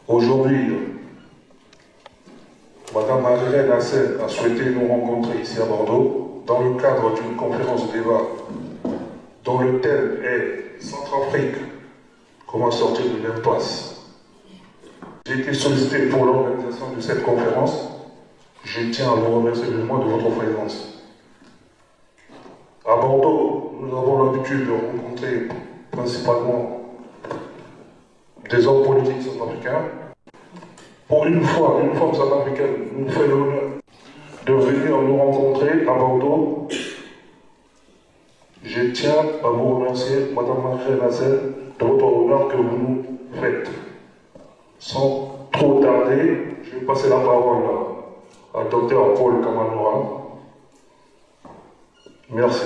Aujourd'hui, Madame Marie-Reine Hassel a souhaité nous rencontrer ici à Bordeaux dans le cadre d'une conférence débat dont le thème est Centrafrique, comment sortir de l'impasse. J'ai été sollicité pour l'organisation de cette conférence. Je tiens à vous remercier vivement de votre présence. À Bordeaux, nous avons l'habitude de rencontrer principalement des hommes politiques centrafricains. Pour une fois, une femme centrafricaine nous fait l'honneur de venir nous rencontrer à Bordeaux. Je tiens à vous remercier, Madame Marie-Reine Hassel, de votre honneur que vous nous faites. Sans trop tarder, je vais passer la parole à Dr Paul Kamanora. Merci.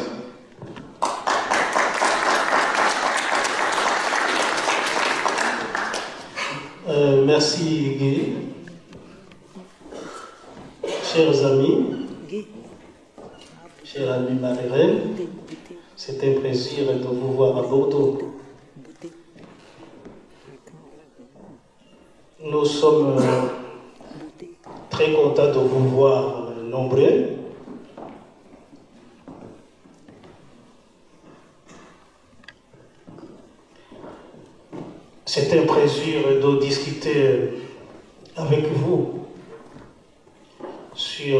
Merci Guy. Chers amis, chère amie Marie-Reine, c'est un plaisir de vous voir à Bordeaux. Nous sommes très contents de vous voir nombreux. C'est un plaisir de discuter avec vous sur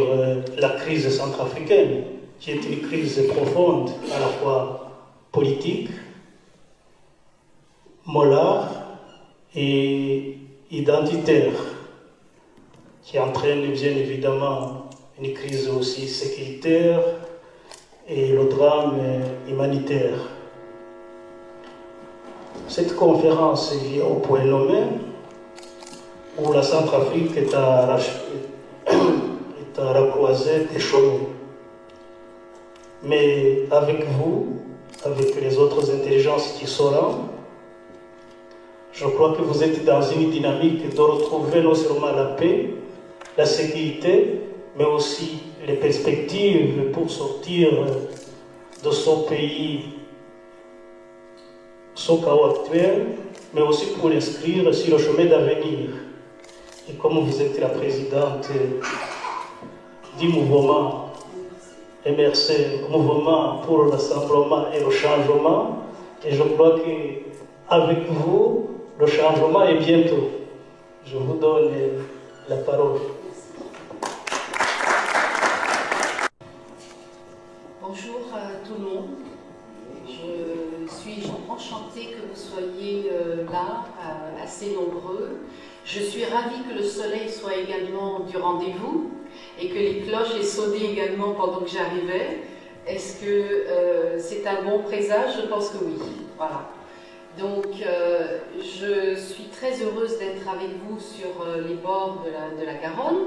la crise centrafricaine, qui est une crise profonde, à la fois politique, morale et identitaire, qui entraîne bien évidemment une crise aussi sécuritaire et le drame humanitaire. Cette conférence vient au point nommé où la Centrafrique est à la croisée des chemins. Mais avec vous, avec les autres intelligences qui sont là, je crois que vous êtes dans une dynamique de retrouver non seulement la paix, la sécurité, mais aussi les perspectives pour sortir de ce pays, son chaos actuel, mais aussi pour l'inscrire sur le chemin d'avenir. Et comme vous êtes la présidente du mouvement MRC, mouvement pour l'assemblement et le changement, et je crois qu'avec vous, le changement est bientôt. Je vous donne la parole. Bonjour à tout le monde. Je suis enchantée que vous soyez là, assez nombreux. Je suis ravie que le soleil soit également du rendez-vous et que les cloches aient sonné également pendant que j'arrivais. Est-ce que c'est un bon présage? Je pense que oui. Voilà. Donc, je suis très heureuse d'être avec vous sur les bords de la Garonne.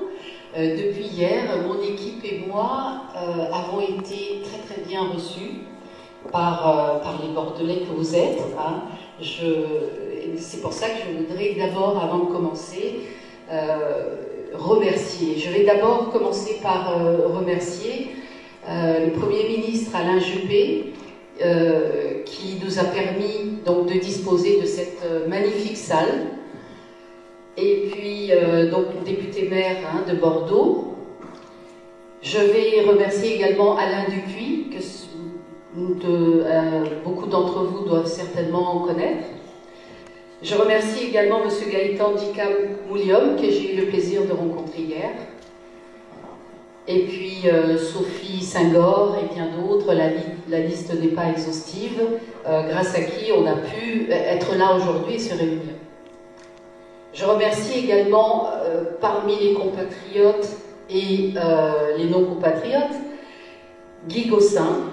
Depuis hier, mon équipe et moi avons été très très bien reçus par les Bordelais que vous êtes. Hein. C'est pour ça que je voudrais d'abord, avant de commencer, remercier. Je vais d'abord commencer par remercier le Premier ministre Alain Juppé, qui nous a permis donc de disposer de cette magnifique salle, et puis donc député maire de Bordeaux. Je vais remercier également Alain Dupuis, que beaucoup d'entre vous doivent certainement connaître. Je remercie également M. Gaëtan Dicam-Moulium, que j'ai eu le plaisir de rencontrer hier. Et puis Sophie Senghor et bien d'autres, la liste n'est pas exhaustive, grâce à qui on a pu être là aujourd'hui et se réunir. Je remercie également, parmi les compatriotes et les non-compatriotes, Guy Gossin,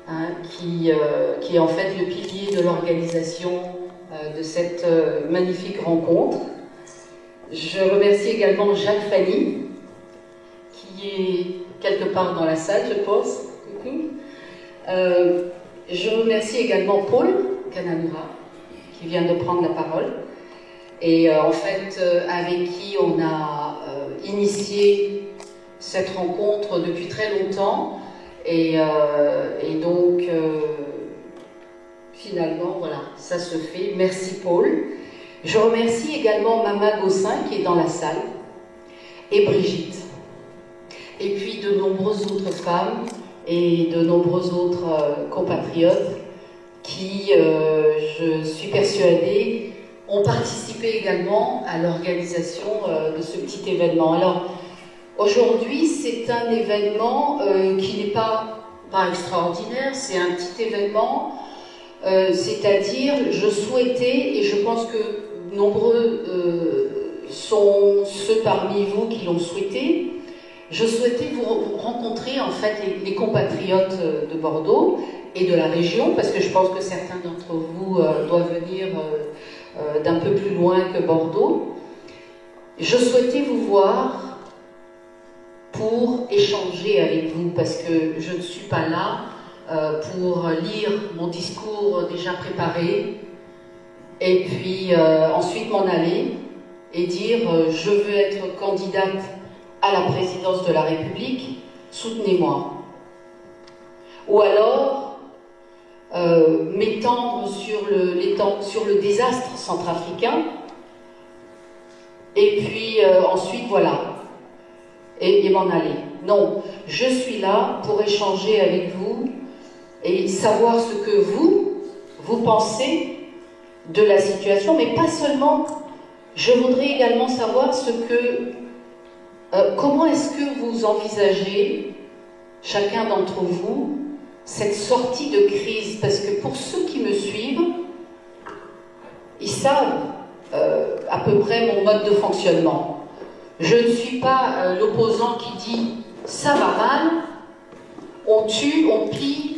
hein, qui est en fait le pilier de l'organisation de cette magnifique rencontre. Je remercie également Jacques Fanny, qui est quelque part dans la salle, je pense. Je remercie également Paul Kananoura, qui vient de prendre la parole, et en fait avec qui on a initié cette rencontre depuis très longtemps, et donc finalement voilà, ça se fait. Merci Paul. Je remercie également Mama Gossin qui est dans la salle, et Brigitte. Et puis de nombreuses autres femmes et de nombreux autres compatriotes qui, je suis persuadée, ont participé également à l'organisation de ce petit événement. Alors, aujourd'hui, c'est un événement qui n'est pas extraordinaire, c'est un petit événement, c'est-à-dire, je souhaitais, et je pense que nombreux sont ceux parmi vous qui l'ont souhaité, je souhaitais vous rencontrer en fait les compatriotes de Bordeaux et de la région, parce que je pense que certains d'entre vous doivent venir d'un peu plus loin que Bordeaux. Je souhaitais vous voir pour échanger avec vous, parce que je ne suis pas là pour lire mon discours déjà préparé et puis ensuite m'en aller et dire je veux être candidate à la présidence de la République, soutenez-moi. Ou alors m'étendre sur le désastre centrafricain et puis ensuite voilà, et m'en aller. Non, je suis là pour échanger avec vous et savoir ce que vous pensez de la situation, mais pas seulement. Je voudrais également savoir comment est-ce que vous envisagez, chacun d'entre vous, cette sortie de crise, parce que pour ceux qui me suivent, ils savent à peu près mon mode de fonctionnement. Je ne suis pas l'opposant qui dit « ça va mal, on tue, on pille,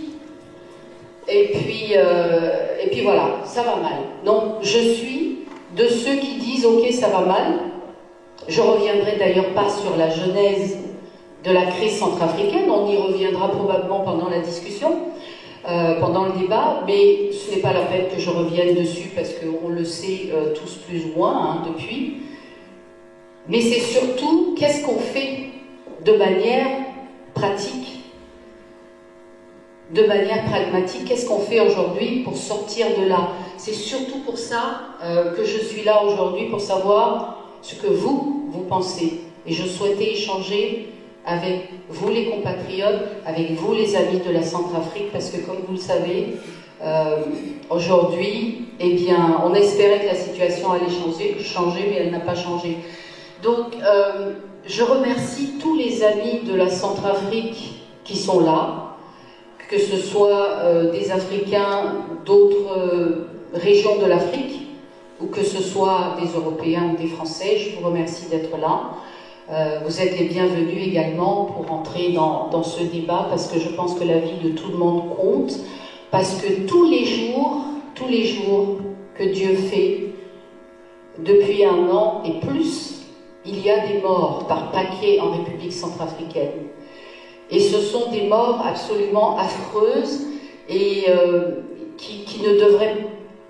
et puis voilà, ça va mal ». Non, je suis de ceux qui disent « ok, ça va mal ». Je ne reviendrai d'ailleurs pas sur la genèse de la crise centrafricaine, on y reviendra probablement pendant la discussion, pendant le débat, mais ce n'est pas la peine que je revienne dessus parce qu'on le sait tous plus ou moins depuis. Mais c'est surtout qu'est-ce qu'on fait de manière pratique, de manière pragmatique, qu'est-ce qu'on fait aujourd'hui pour sortir de là. C'est surtout pour ça que je suis là aujourd'hui, pour savoir ce que vous pensez. Et je souhaitais échanger avec vous les compatriotes, avec vous les amis de la Centrafrique, parce que comme vous le savez, aujourd'hui, eh bien, on espérait que la situation allait changer, mais elle n'a pas changé. Donc, je remercie tous les amis de la Centrafrique qui sont là, que ce soit des Africains d'autres régions de l'Afrique, ou que ce soit des Européens ou des Français. Je vous remercie d'être là. Vous êtes les bienvenus également pour entrer dans ce débat, parce que je pense que la vie de tout le monde compte, parce que tous les jours que Dieu fait, depuis 1 an et plus, il y a des morts par paquet en République centrafricaine. Et ce sont des morts absolument affreuses et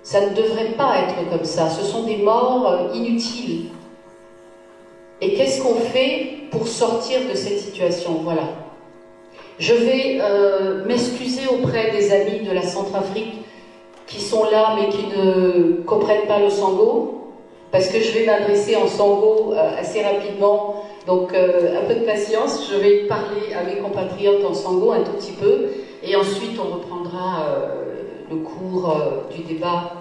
ça ne devrait pas être comme ça. Ce sont des morts inutiles. Et qu'est-ce qu'on fait pour sortir de cette situation? Voilà. Je vais m'excuser auprès des amis de la Centrafrique qui sont là mais qui ne comprennent pas le sango, parce que je vais m'adresser en sango assez rapidement. Donc un peu de patience, je vais parler à mes compatriotes en sango un tout petit peu, et ensuite on reprendra le cours du débat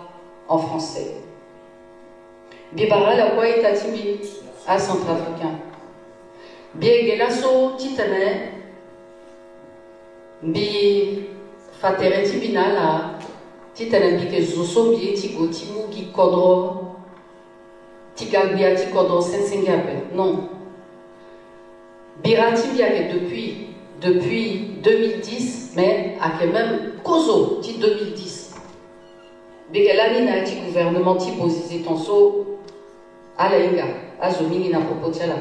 en français. Bibara la quoi est atimi à centrafricain. Biegelaso titane bi fatere tibina la titane bi ke zoso bi tigo timu gi kodro tigabia ti kodro sensengabe. Non. Birati biake depuis 2010, mais à quand même Kozo, ti 2010. Begelani na ti gouvernement ti posé tonso à la inga, à zomini na propotiala.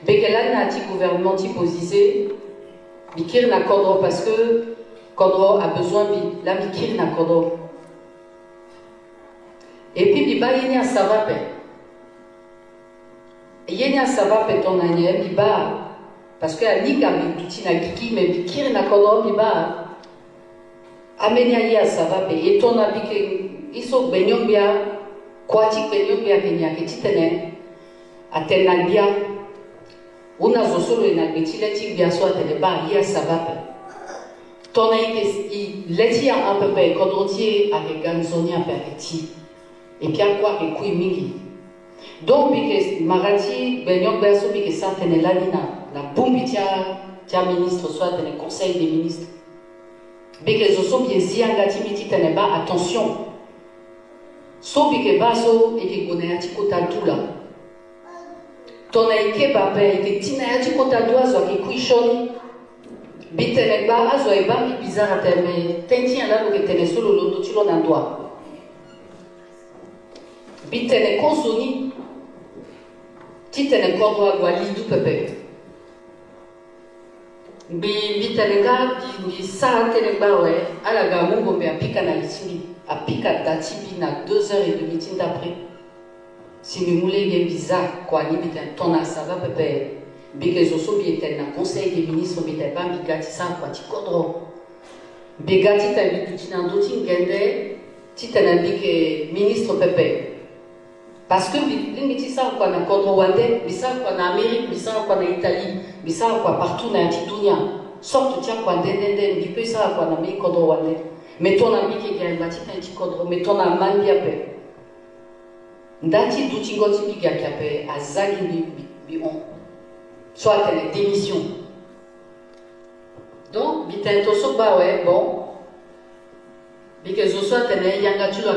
Begelani na ti gouvernement ti posé, bikir na kodro parce que kodro a besoin de la bikir na kodro. Et puis biba yeni a savape. Yeni a savape ton anye biba. Parce que Anika Bitina Kiki, mais Bikir Nakono, Biba, Amenialia Savape, et ton habit, Iso Benyobia, Kwa ti benyo bia kenya ke titene atenandia una zosolo ina betile ti bia so atene ba ya sabape tona i leti un peu pe kodrotier avec ganzonia perti et puis quoi que kui mingi donc bike marati benyo bia so bike satene ladina la bombi tia ministre soit tene conseil des ministres bike zoso bien zianga ti miti tene ba attention so bike baso e ke gona ati kota dula tona ike babe ike tina ati kota dua zo ke kuishoni bitene ba azo e ba mi bizarre teme tenti ala lo ke tene solo londo tilo na doa bitene konsoni titene kodwa gwa lidu pepe bitene ga bi sa tene ba we ala ga mungo be apika na litini apika datibi na 2h30 tin d'après si mi mule ge bizarre kwa ni bitan tona ça va pepe bike zoso bi eten na conseil des ministres bitan ba bi gati sa kwa ti kodro bi gati ta bi tutina ndoti ngende titana bike ministre pepe parce que bi ti sa kwa na kodro wande bi sa kwa na Amérique bi sa kwa na Italie bi sa kwa partout na ti dunia sorte tia kwa ndende bi pe sa kwa na mi kodro wande mais ton ami qui gagne bâti un petit cadre mais ton amant bien peu ndati duti ngoti bi gaki ape azagi bi on soit telle démission donc bitento so ba ouais bon bike zo soit tene yanga tulo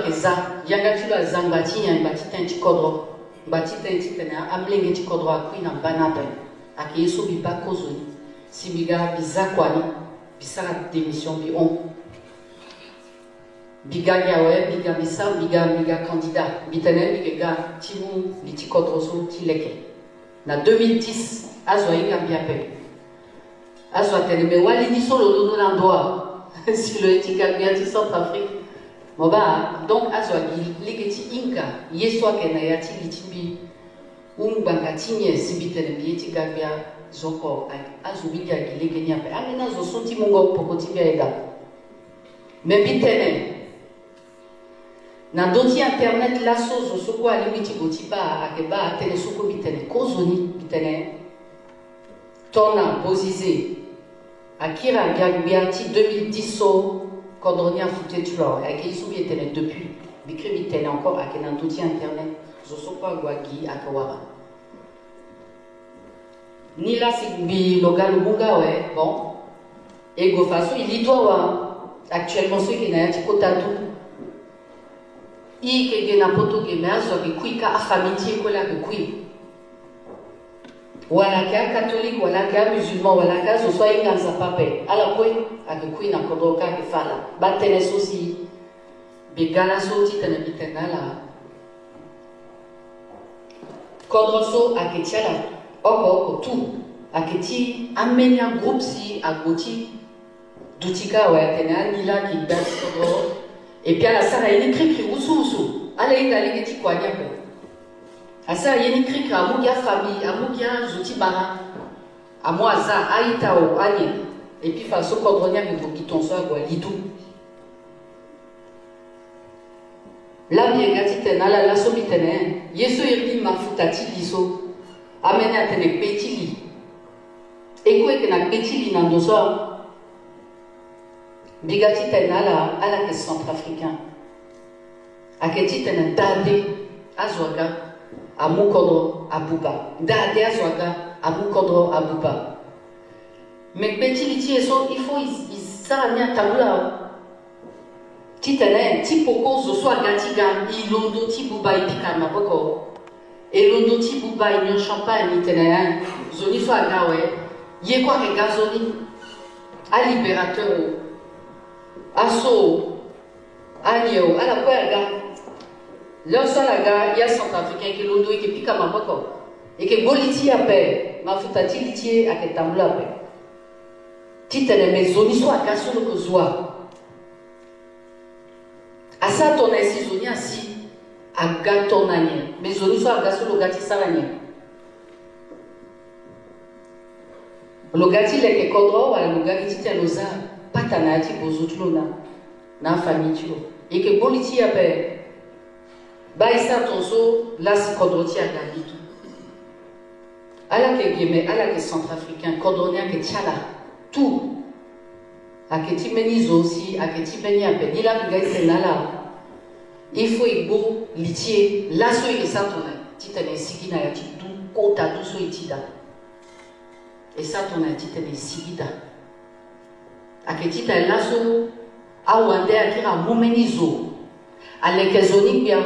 zambati yang bati un petit cadre bati un petit tene amlenge ti cadre akui na banape aki yeso bi ba kozoni si biga bizakwani bisara démission bi on biga gawe biga bisa biga candidat bitene biga timu biti kodroso tileke na 2010 azwa inga biape azwa tene me wali ni solo lono landoa si le tika biati Centrafrique moba donc azwa ligeti inka yeswa kena yati litimbi banga tinye sibitene bieti gabia zoko azu biga gilege ni ape amena zo sonti mungo pokoti biega me bitene na doti internet la sozo soko alimiti botiba akeba tele soko bitene kozoni bitene tona bozize akira gagbiati 2010 so kodronia fute tulo aki subi etene depuis bikri bitene encore akena doti internet zo soko agwagi akawara ni la sigbi logalu bunga we bon ego faso ilitwa wa actuellement ceux qui n'a ti kotatu i ke na poto ke mazo ke kuika afamiti ko la ke kui wala ka catholique wala ka musulman wala ka zo so inga za pape ala koi ake kui na kodoka ke fala batene sosi be gala so ti tana bitena la kodroso ake chala oko tu ake ti amenya groupe si agoti dutika wa tena ni la ki bas kodro et puis à la salle il écrit que usu ala inga ligeti kwa nyapo asa yeni krika amugia famille amugia zuti bara amwaza aitao anye et puis faso kodronia que bokiton so agwa lidu la bien gati tena la sobi tene yeso yerdi mafutati liso amene atene petili ekwe ke na petili na ndoso bigati tena ala ke centrafricain aketi tena dade azwaga amukodro abuba dade azwaga amukodro abuba mais petili ti eso il faut isa nya tabula ti tena ti poko zo so agati ga ilondo ti buba ipika na boko elondo ti buba inyo champagne ni tena zoni so agawe ye kwa ke gazoni a libérateur aso anyo ala kwega lo salaga ya Centrafricain ke londo ke pika maboko e ke boliti ape mafuta tiliti ake tambula pe titene mezoni so akaso lo kozwa asa tona si zoni asi agatonanye mezoni so agaso lo gati saranye lo gati le ke kodro wala lo gati titeloza patana ti bozo tulo na famille tulo et que boliti abe Baïsa Tonso, là c'est Kodroti à Galito. Alors que Guémé, alors que Centrafricain, Kodronia que Tchala, tout. À que Timenizo aussi, à que Timenia, ni la Gaïsa Nala. Il faut y go, litier, là sur les satona, Titane Sigina, tout, Kota, tout sur Itida. Et satona, Titane Sigida. À que Titane Lasso, Awande, Akira, Moumenizo. À l'Ekezoni, bien,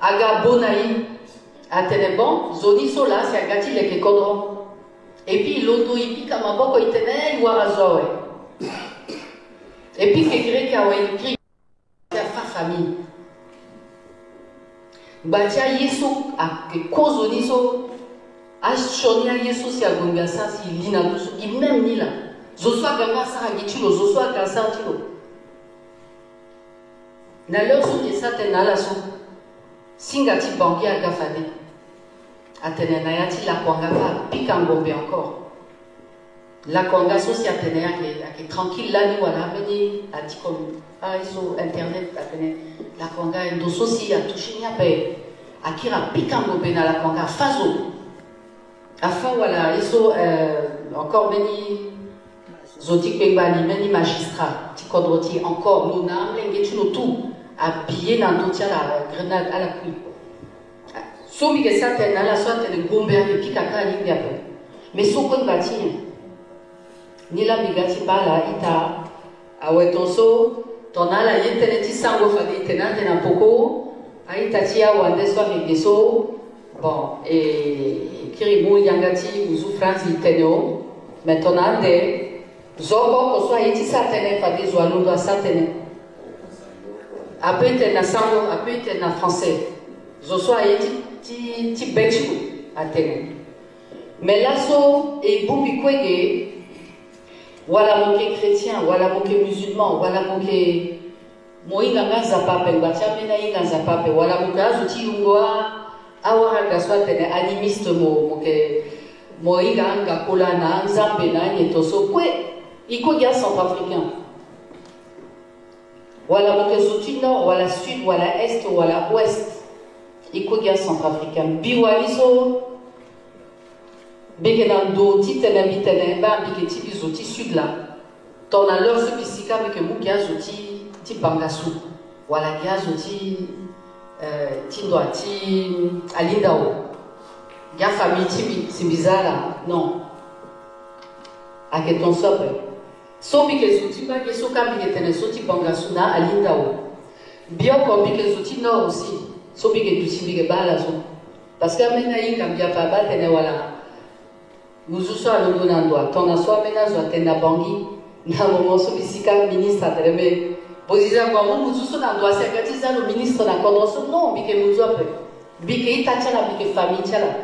Aga Bonaï, à Ténébon, Zoni Sola, c'est Agati Leke Kodron. Et puis l'auto hippie, comme un boko, il tenait, il voit Zoé. Et puis, Kekere Kawaii, famille. Batia Yeso, à Kozoni So, à Chonia Yeso, si à Gongasa, si Lina Douce, il même ni là. Zoswa Ganga Saragitilo, Zoswa Gansartilo. Na leur sou de ça tena la sou singati bangi à gafade atene na yati la kwanga pa pikangombe encore la kwanga so si atene yake tranquille là ni wala meni ati comme iso internet atene la kwanga ndo so si a touché nya pe akira pikangombe na la kwanga fazo afa wala iso encore meni zotik bengani meni magistrat ti kodroti encore nona mlenge tu no tout habillé dans tout la grenade à la couille. Somi que ça t'es dans la sorte de gombe avec qui kaka ni bien. Mais son quoi bâti ni la bigati bala ita a wetonso ton ala yetene ti sango fadi tenante na poko aita tia wande so avec des so bon et kiribu yangati uzu France iteno maintenant de zoko ko so ayiti sa tene fadi zo alundo sa tene. Après, tu es na sango, après, tu es na français. Je suis ti bêchou à télé. Mais là, so, et boubi kwege, voilà mon chrétien, voilà mon musulman, voilà mon moïnga nga zapape, batia mena inga zapape, voilà mon azuti ungoa, awara gaswa tene animiste moïnga nga kolana, nzambe na nyetoso, kwe, iko gya centrafricain. Voilà le nord, voilà sud, voilà est, voilà ouest. Ikogia centrafricain. Biwaliso, Begenando, Titene, Bitene, Bambiketi, Bizoti, sud là. Ton a leur ce bisika, mais que Mougia, Zoti, Tipangasu. Voilà, Giazoti, Tindoati, Alindao. Gia famille, c'est bizarre là. Non. À que ton sope. Sobi ke zouti ba ke soka bi ke tene soti bangasuna alinda o. Bio ko bi ke zouti nord aussi. Sobi ke duti bi ke bala so. Parce que amena inga bia pa ba tene wala. Muzu so alondo na ndo. Tona so amena zo tena bangi. Na moment so bisika ministre teleme. Posiza kwa muzu so na ndo ase katiza le ministre na kondoso non bi ke muzu ape. Bi ke itacha na bi ke famille chala.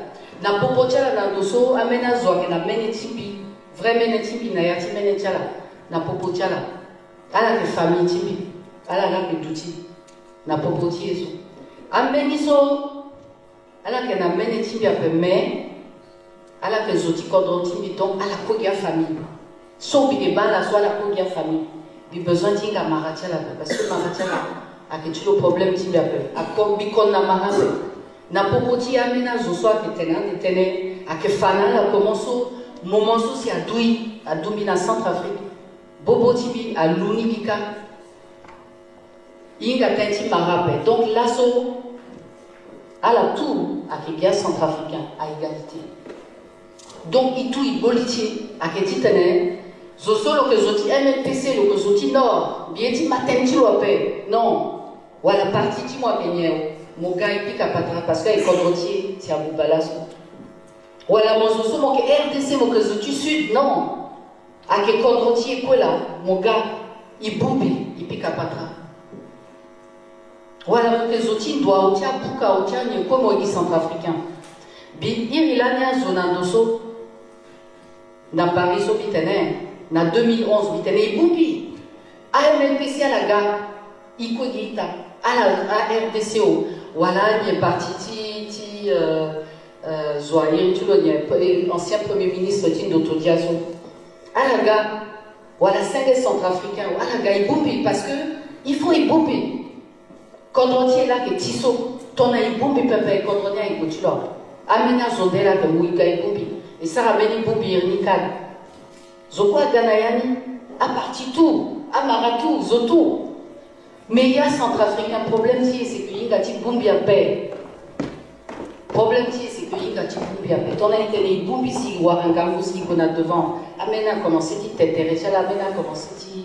Na popo chala na ndo so amena zo ke na meni tipi. Vraiment tipi na yati meni chala. Na popo tiala ala ke famille tibi ala na ke duti na popo tieso ameni so ala ke na mene tibi ape me ala ke zoti kodro tibi donc ala ko gia famille so bi ke bala so ala ko gia famille bi besoin tinga maratiala parce que maratiala a que tu le problème tibi ape a ko bi kon na marabe na popo ti amena zo so ke tena de tene a ke fana la commence moment so si a doui na Centrafrique Bobo Tibi à l'Unibika. Inga Tenti Marape. Donc l'assaut à la tour à Kégia centrafricain à égalité. Donc il tout il bolitier à Kétitane. Zosolo que zoti MNPC le que zoti nord. Bieti matenti lope. Non. Voilà partie ti moi gagné. Mon gars il pique à patra parce que il condrotier c'est à Boubalaso. Voilà mon zoso mon RDC mon que zoti sud non. A que condrotier quoi là, mon gars, il boumbi, il pique à patra. Voilà, mon outils doit outia bouka outia ni comme on dit centrafricain. Bi irilania zonandoso na Paris so bitene na 2011 bitene il boumbi. AMLPC à la gare, il cogita à la RDCO. Voilà, il est parti ti Zoaïr, tu vois, ancien premier ministre Tindoto Diazo. Alaga, voilà 5 centrafricains, Alaga, il boumbi parce que il faut y boumbi. Quand on est là, que Tiso, ton a eu bombi pepe, quand on est avec Gotulor, amena zondela de Mouika et bombi, et ça ramène bombi irnikan. Zokwa Ganayani, à partir tout, à Maratou, Zoto. Mais il y a Centrafricain, problème c'est que il y a un bombi à paix. Problème c'est que il y a un bombi à paix. Ton a été né bombi si, ou un gambousi qu'on a devant, amena comment c'est-il t'intéresse, amena comment c'est-il,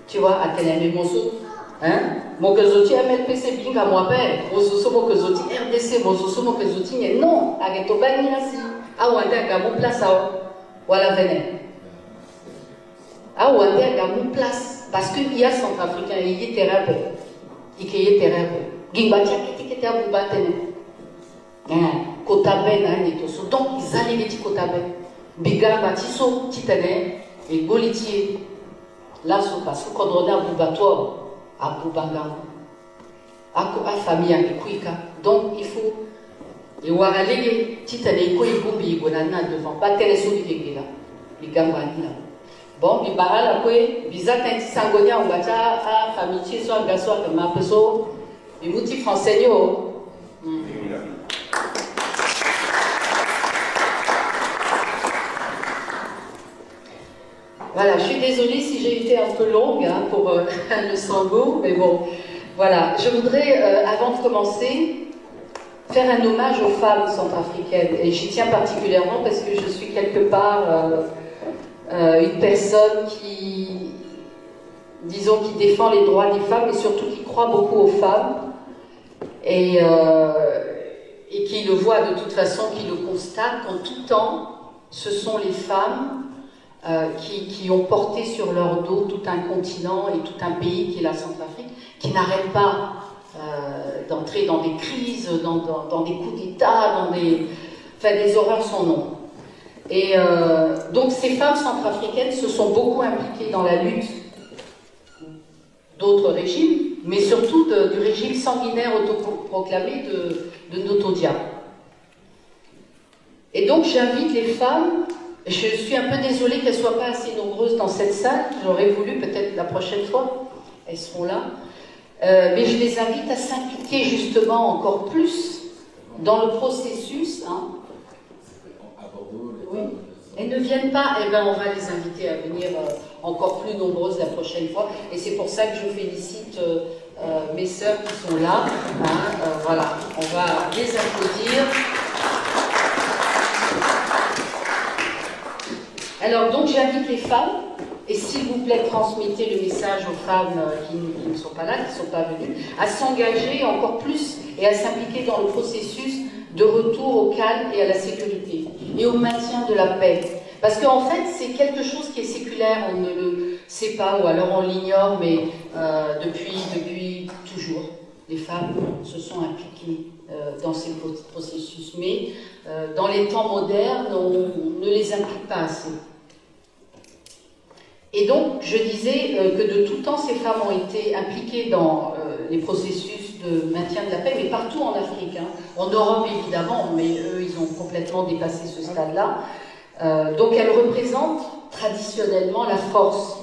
tu vois, à tel aimé mon saut. Hein? Mon gazoti MLPC binga moi père, mozoso mon gazoti RDC, mozoso mon gazoti non, avec ton bagni ainsi. Ah ou un gars place à voilà venez. Ah ou un gars place parce qu'il y a Centrafricain, il y a terrain, il y a terrain. Gimbatia qui était à vous battre. Hein? Kotaben hein et tout ça. Donc ils allaient les petits Kotaben. Biga batiso titane et golitier. Là ce parce que quand on a un bateau à Boubanga, à famille à Kuika. Donc il faut et voir aller titane koi bombi gonana devant pas télé solidaire là les gambani là bon les barral à quoi bizarre quand sangonia on va à famille soit gasoil comme un peu so les motifs français yo Voilà, je suis désolée si j'ai été un peu longue hein, pour le sango, mais bon, voilà. Je voudrais, avant de commencer, faire un hommage aux femmes centrafricaines. Et j'y tiens particulièrement parce que je suis quelque part une personne qui, disons, qui défend les droits des femmes, mais surtout qui croit beaucoup aux femmes. Et qui le voit de toute façon, qui le constate qu'en tout temps, ce sont les femmes qui ont porté sur leur dos tout un continent et tout un pays qui est la Centrafrique, qui n'arrête pas d'entrer dans des crises, dans des coups d'État, des horreurs sans nom. Et donc ces femmes centrafricaines se sont beaucoup impliquées dans la lutte d'autres régimes, mais surtout du régime sanguinaire autoproclamé de Ntodia. Et donc j'invite les femmes. Je suis un peu désolée qu'elles ne soient pas assez nombreuses dans cette salle. J'aurais voulu, peut-être la prochaine fois, elles seront là. Mais je les invite à s'impliquer justement encore plus dans le processus. Hein. Oui. Elles ne viennent pas, eh ben on va les inviter à venir encore plus nombreuses la prochaine fois. Et c'est pour ça que je félicite mes sœurs qui sont là. Hein. Voilà, on va les applaudir. Alors, donc, j'invite les femmes, et s'il vous plaît, transmettez le message aux femmes qui ne sont pas là, qui ne sont pas venues, à s'engager encore plus et à s'impliquer dans le processus de retour au calme et à la sécurité, et au maintien de la paix. Parce qu'en fait, c'est quelque chose qui est séculaire, on ne le sait pas, ou alors on l'ignore, mais depuis toujours, les femmes se sont impliquées dans ces processus. Mais dans les temps modernes, on ne les implique pas assez. Et donc, je disais que de tout temps, ces femmes ont été impliquées dans les processus de maintien de la paix, mais partout en Afrique. Hein. En Europe, évidemment, mais eux, ils ont complètement dépassé ce stade-là. Donc, elles représentent traditionnellement la force,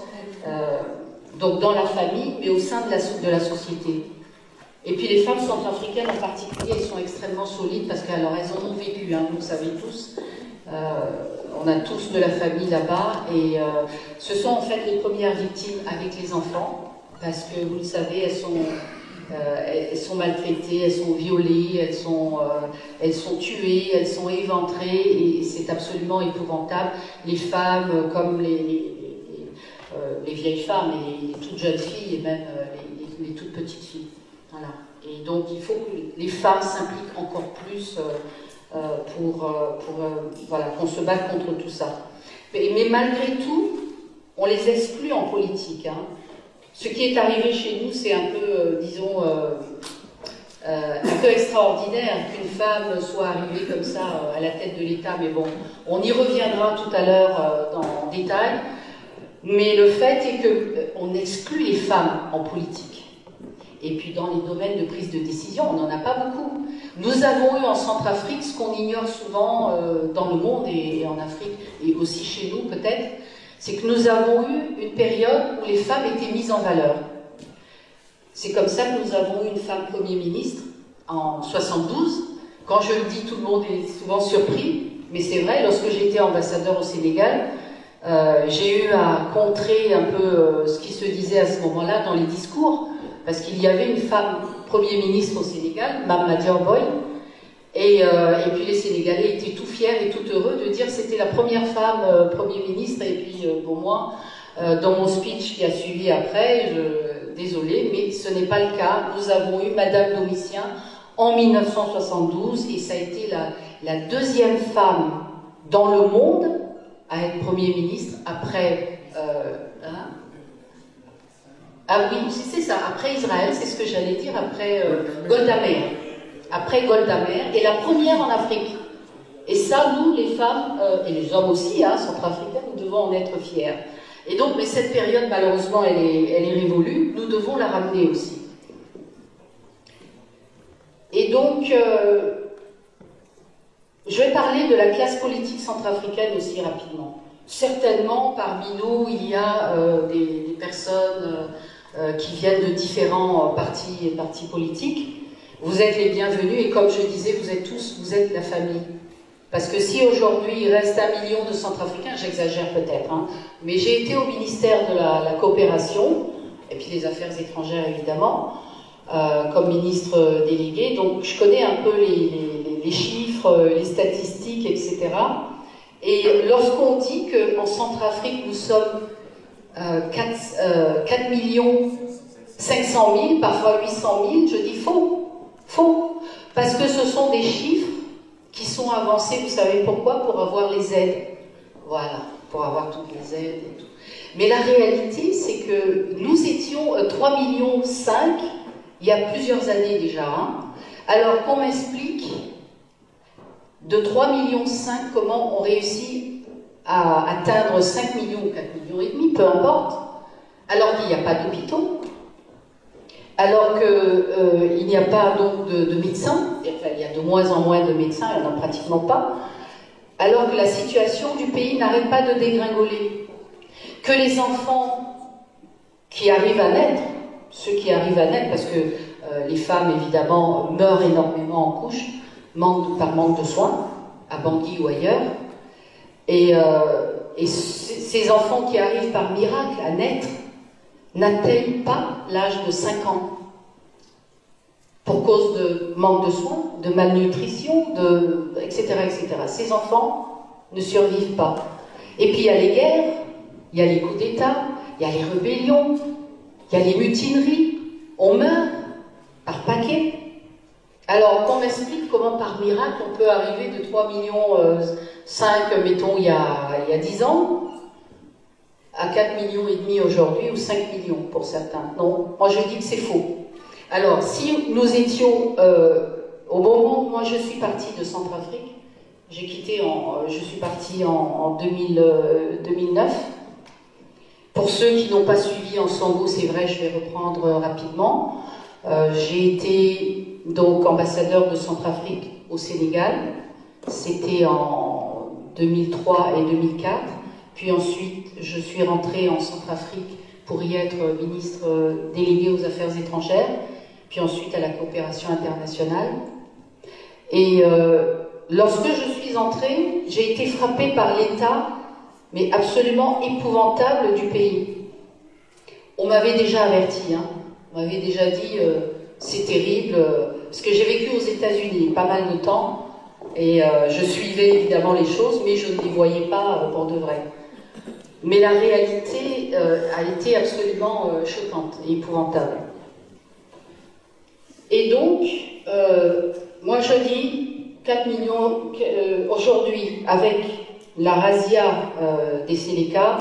donc dans la famille, mais au sein de la société. Et puis, les femmes centrafricaines en particulier, elles sont extrêmement solides parce qu'alors, elles en ont vécu, hein, vous le savez tous. On a tous de la famille là-bas et ce sont en fait les premières victimes avec les enfants parce que vous le savez, elles sont maltraitées, elles sont violées, elles sont tuées, elles sont éventrées et c'est absolument épouvantable. Les femmes comme les vieilles femmes et les toutes jeunes filles et même les toutes petites filles. Voilà. Et donc il faut que les femmes s'impliquent encore plus voilà, qu'on se batte contre tout ça. Mais malgré tout, on les exclut en politique. Hein. Ce qui est arrivé chez nous, c'est un peu, disons, un peu extraordinaire qu'une femme soit arrivée comme ça à la tête de l'État. Mais bon, on y reviendra tout à l'heure en détail. Mais le fait est qu'on exclut les femmes en politique. Et puis dans les domaines de prise de décision, on n'en a pas beaucoup. Nous avons eu en Centrafrique ce qu'on ignore souvent dans le monde et en Afrique, et aussi chez nous peut-être, c'est que nous avons eu une période où les femmes étaient mises en valeur. C'est comme ça que nous avons eu une femme Premier ministre en 72. Quand je le dis, tout le monde est souvent surpris, mais c'est vrai, lorsque j'étais ambassadeur au Sénégal, j'ai eu à contrer un peu ce qui se disait à ce moment-là dans les discours, parce qu'il y avait une femme Premier ministre au Sénégal, Mame Madior Boye, et puis les Sénégalais étaient tout fiers et tout heureux de dire que c'était la première femme Premier ministre, et puis pour moi, dans mon speech qui a suivi après, désolée, mais ce n'est pas le cas. Nous avons eu Madame Domitien en 1972, et ça a été la deuxième femme dans le monde à être Premier ministre après... Ah oui, c'est ça, après Israël, c'est ce que j'allais dire, après Golda Meir. Après Golda Meir, et la première en Afrique. Et ça, nous, les femmes, et les hommes aussi, centrafricains, nous devons en être fiers. Et donc, mais cette période, malheureusement, elle est révolue, nous devons la ramener aussi. Et donc, je vais parler de la classe politique centrafricaine aussi rapidement. Certainement, parmi nous, il y a des personnes qui viennent de différents partis politiques. Vous êtes les bienvenus, et comme je disais, vous êtes la famille. Parce que si aujourd'hui il reste 1 million de Centrafricains, j'exagère peut-être, mais j'ai été au ministère de la coopération, et puis des affaires étrangères évidemment, comme ministre délégué, donc je connais un peu les chiffres, les statistiques, etc. Et lorsqu'on dit qu'en Centrafrique nous sommes 4 500 000, parfois 800 000, je dis faux, parce que ce sont des chiffres qui sont avancés, vous savez pourquoi? Pour avoir les aides. Voilà, pour avoir toutes les aides et tout. Mais la réalité, c'est que nous étions 3,5 millions il y a plusieurs années déjà. Alors qu'on m'explique de 3,5 millions comment on réussit à atteindre 5 millions, 4,5 millions, peu importe, alors qu'il n'y a pas d'hôpitaux, alors qu'il n'y a pas donc de médecins, enfin, il y a de moins en moins de médecins, il n'y en a pratiquement pas, alors que la situation du pays n'arrête pas de dégringoler, que les enfants qui arrivent à naître, ceux qui arrivent à naître, parce que les femmes évidemment meurent énormément en couche, par manque de soins, à Bangui ou ailleurs, et ces enfants qui arrivent par miracle à naître n'atteignent pas l'âge de 5 ans pour cause de manque de soins, de malnutrition, etc., etc. Ces enfants ne survivent pas. Et puis il y a les guerres, il y a les coups d'État, il y a les rébellions, il y a les mutineries, on meurt par paquet. Alors qu'on m'explique comment par miracle on peut arriver de 3,5 millions, mettons, il y a 10 ans, à 4,5 millions aujourd'hui, ou 5 millions pour certains. Non, moi je dis que c'est faux. Alors, si nous étions au moment où moi je suis partie de Centrafrique, je suis partie en 2009. Pour ceux qui n'ont pas suivi en Sango, c'est vrai, je vais reprendre rapidement. J'ai été donc ambassadeur de Centrafrique au Sénégal. C'était en 2003 et 2004. Puis ensuite, je suis rentrée en Centrafrique pour y être ministre délégué aux Affaires étrangères, puis ensuite à la coopération internationale. Et lorsque je suis entrée, j'ai été frappée par l'état, mais absolument épouvantable du pays. On m'avait déjà averti, on m'avait déjà dit c'est terrible, parce que j'ai vécu aux États-Unis pas mal de temps, et je suivais évidemment les choses, mais je ne les voyais pas pour de vrai. Mais la réalité a été absolument choquante et épouvantable. Et donc, moi je dis 4 millions aujourd'hui, avec la razzia des Séléka,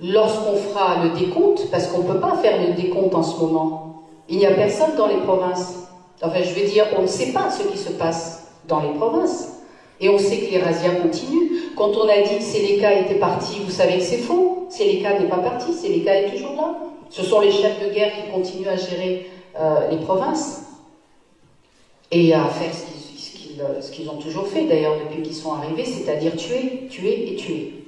lorsqu'on fera le décompte, parce qu'on ne peut pas faire le décompte en ce moment, il n'y a personne dans les provinces. Enfin, je veux dire, on ne sait pas ce qui se passe dans les provinces. Et on sait que les razzias continuent. Quand on a dit que Séléka était parti, vous savez que c'est faux. Séléka n'est pas parti, Séléka est toujours là. Ce sont les chefs de guerre qui continuent à gérer les provinces et à faire ce qu'ils ont toujours fait d'ailleurs depuis qu'ils sont arrivés, c'est-à-dire tuer, tuer et tuer.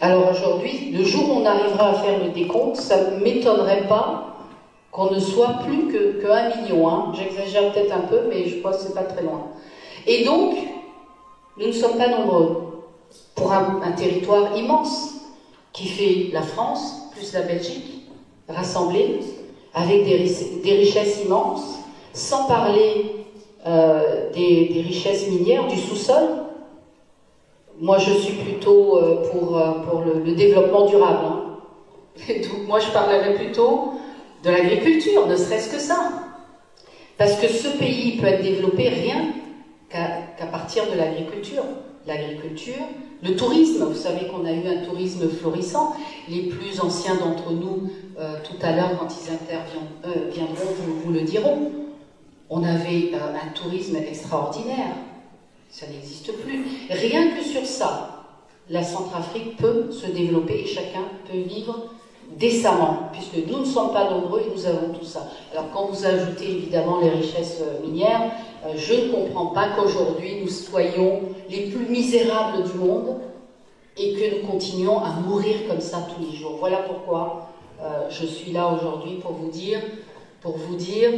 Alors aujourd'hui, le jour où on arrivera à faire le décompte, ça ne m'étonnerait pas qu'on ne soit plus que 1 million. Hein. J'exagère peut-être un peu, mais je pense que ce n'est pas très loin. Et donc, nous ne sommes pas nombreux pour un territoire immense qui fait la France plus la Belgique, rassemblés, avec des richesses immenses, sans parler des richesses minières, du sous-sol. Moi, je suis plutôt pour le développement durable. Hein. Et donc, moi, je parlerais plutôt de l'agriculture, ne serait-ce que ça. Parce que ce pays peut être développé rien qu'à partir de l'agriculture. L'agriculture, le tourisme, vous savez qu'on a eu un tourisme florissant. Les plus anciens d'entre nous, tout à l'heure, quand ils viendront, vous le diront. On avait un tourisme extraordinaire. Ça n'existe plus. Rien que sur ça, la Centrafrique peut se développer et chacun peut vivre décemment, puisque nous ne sommes pas nombreux et nous avons tout ça. Alors quand vous ajoutez évidemment les richesses minières, je ne comprends pas qu'aujourd'hui nous soyons les plus misérables du monde et que nous continuions à mourir comme ça tous les jours. Voilà pourquoi je suis là aujourd'hui pour vous dire,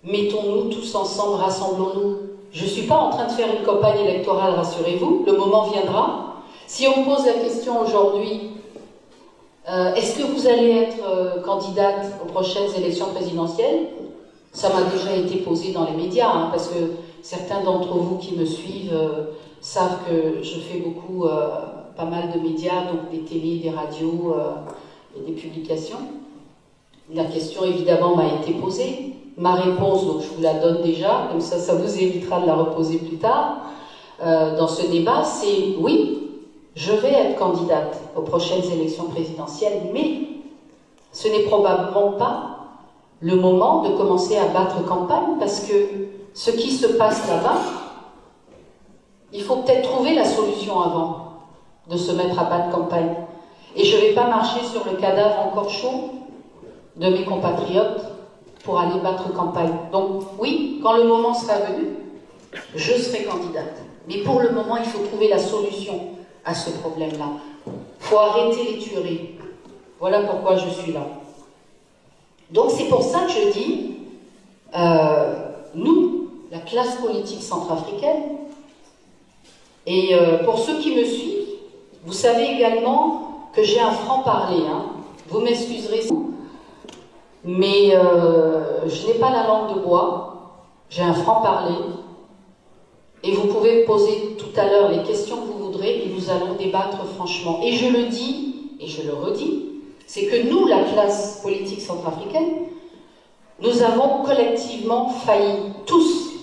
mettons-nous tous ensemble, rassemblons-nous. Je ne suis pas en train de faire une campagne électorale, rassurez-vous, le moment viendra. Si on me pose la question aujourd'hui, est-ce que vous allez être candidate aux prochaines élections présidentielles? Ça m'a déjà été posé dans les médias, hein, parce que certains d'entre vous qui me suivent savent que je fais beaucoup, pas mal de médias, donc des télés, des radios et des publications. La question évidemment m'a été posée. Ma réponse, donc je vous la donne déjà, comme ça vous évitera de la reposer plus tard, dans ce débat, c'est oui, je vais être candidate aux prochaines élections présidentielles, mais ce n'est probablement pas le moment de commencer à battre campagne, parce que ce qui se passe là-bas, il faut peut-être trouver la solution avant de se mettre à battre campagne. Et je ne vais pas marcher sur le cadavre encore chaud de mes compatriotes pour aller battre campagne. Donc oui, quand le moment sera venu, je serai candidate. Mais pour le moment, il faut trouver la solution à ce problème-là. Il faut arrêter les tueries. Voilà pourquoi je suis là. Donc c'est pour ça que je dis, nous, la classe politique centrafricaine, et pour ceux qui me suivent, vous savez également que j'ai un franc-parler. Hein. Vous m'excuserez, mais je n'ai pas la langue de bois, j'ai un franc-parler. Et vous pouvez me poser tout à l'heure les questions que vous voudrez et nous allons débattre franchement. Et je le dis, et je le redis, c'est que nous, la classe politique centrafricaine, nous avons collectivement failli, tous.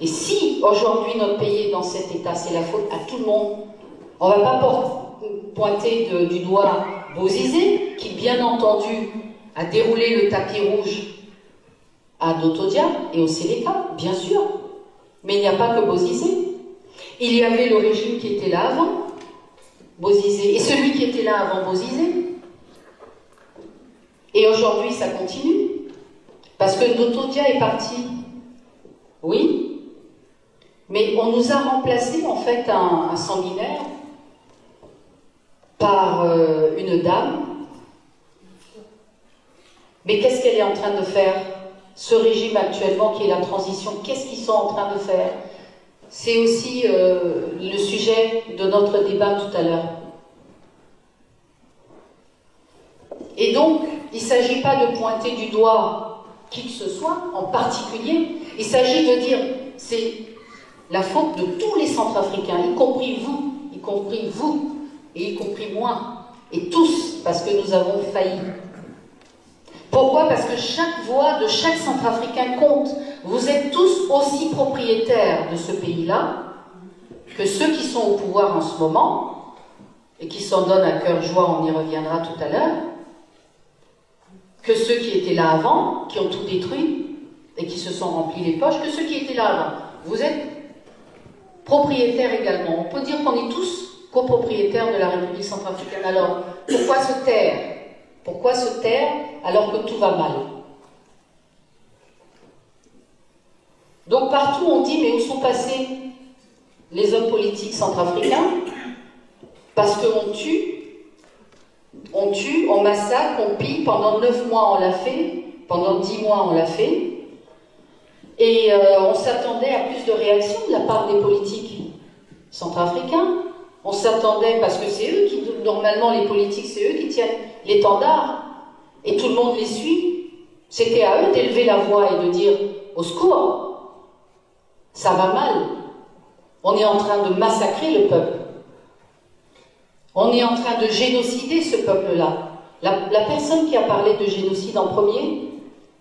Et si aujourd'hui notre pays est dans cet état, c'est la faute à tout le monde. On ne va pas pointer du doigt Bozizé, qui bien entendu a déroulé le tapis rouge à Dotodia et au Séléka, bien sûr. Mais il n'y a pas que Bozizé. Il y avait le régime qui était là avant Bozizé et celui qui était là avant Bozizé. Et aujourd'hui, ça continue. Parce que Dotodia est parti. Oui. Mais on nous a remplacé, en fait, un sanguinaire par une dame. Mais qu'est-ce qu'elle est en train de faire? Ce régime actuellement qui est la transition, qu'est-ce qu'ils sont en train de faire? C'est aussi le sujet de notre débat tout à l'heure. Et donc, il ne s'agit pas de pointer du doigt qui que ce soit, en particulier. Il s'agit de dire, c'est la faute de tous les Centrafricains, y compris vous, et y compris moi, et tous, parce que nous avons failli. Pourquoi? Parce que chaque voix de chaque Centrafricain compte. Vous êtes tous aussi propriétaires de ce pays-là que ceux qui sont au pouvoir en ce moment et qui s'en donnent à cœur joie, on y reviendra tout à l'heure, que ceux qui étaient là avant, qui ont tout détruit et qui se sont remplis les poches, que ceux qui étaient là avant. Vous êtes propriétaires également. On peut dire qu'on est tous copropriétaires de la République centrafricaine. Alors, pourquoi se taire? Pourquoi se taire alors que tout va mal? Donc partout on dit, mais où sont passés les hommes politiques centrafricains? Parce qu'on tue, on massacre, on pille. Pendant 9 mois, on l'a fait. Pendant 10 mois, on l'a fait. Et on s'attendait à plus de réactions de la part des politiques centrafricains. On s'attendait, parce que c'est eux qui, normalement les politiques, c'est eux qui tiennent l'étendard. Et tout le monde les suit. C'était à eux d'élever la voix et de dire « au secours, ça va mal. On est en train de massacrer le peuple. On est en train de génocider ce peuple-là. » La personne qui a parlé de génocide en premier,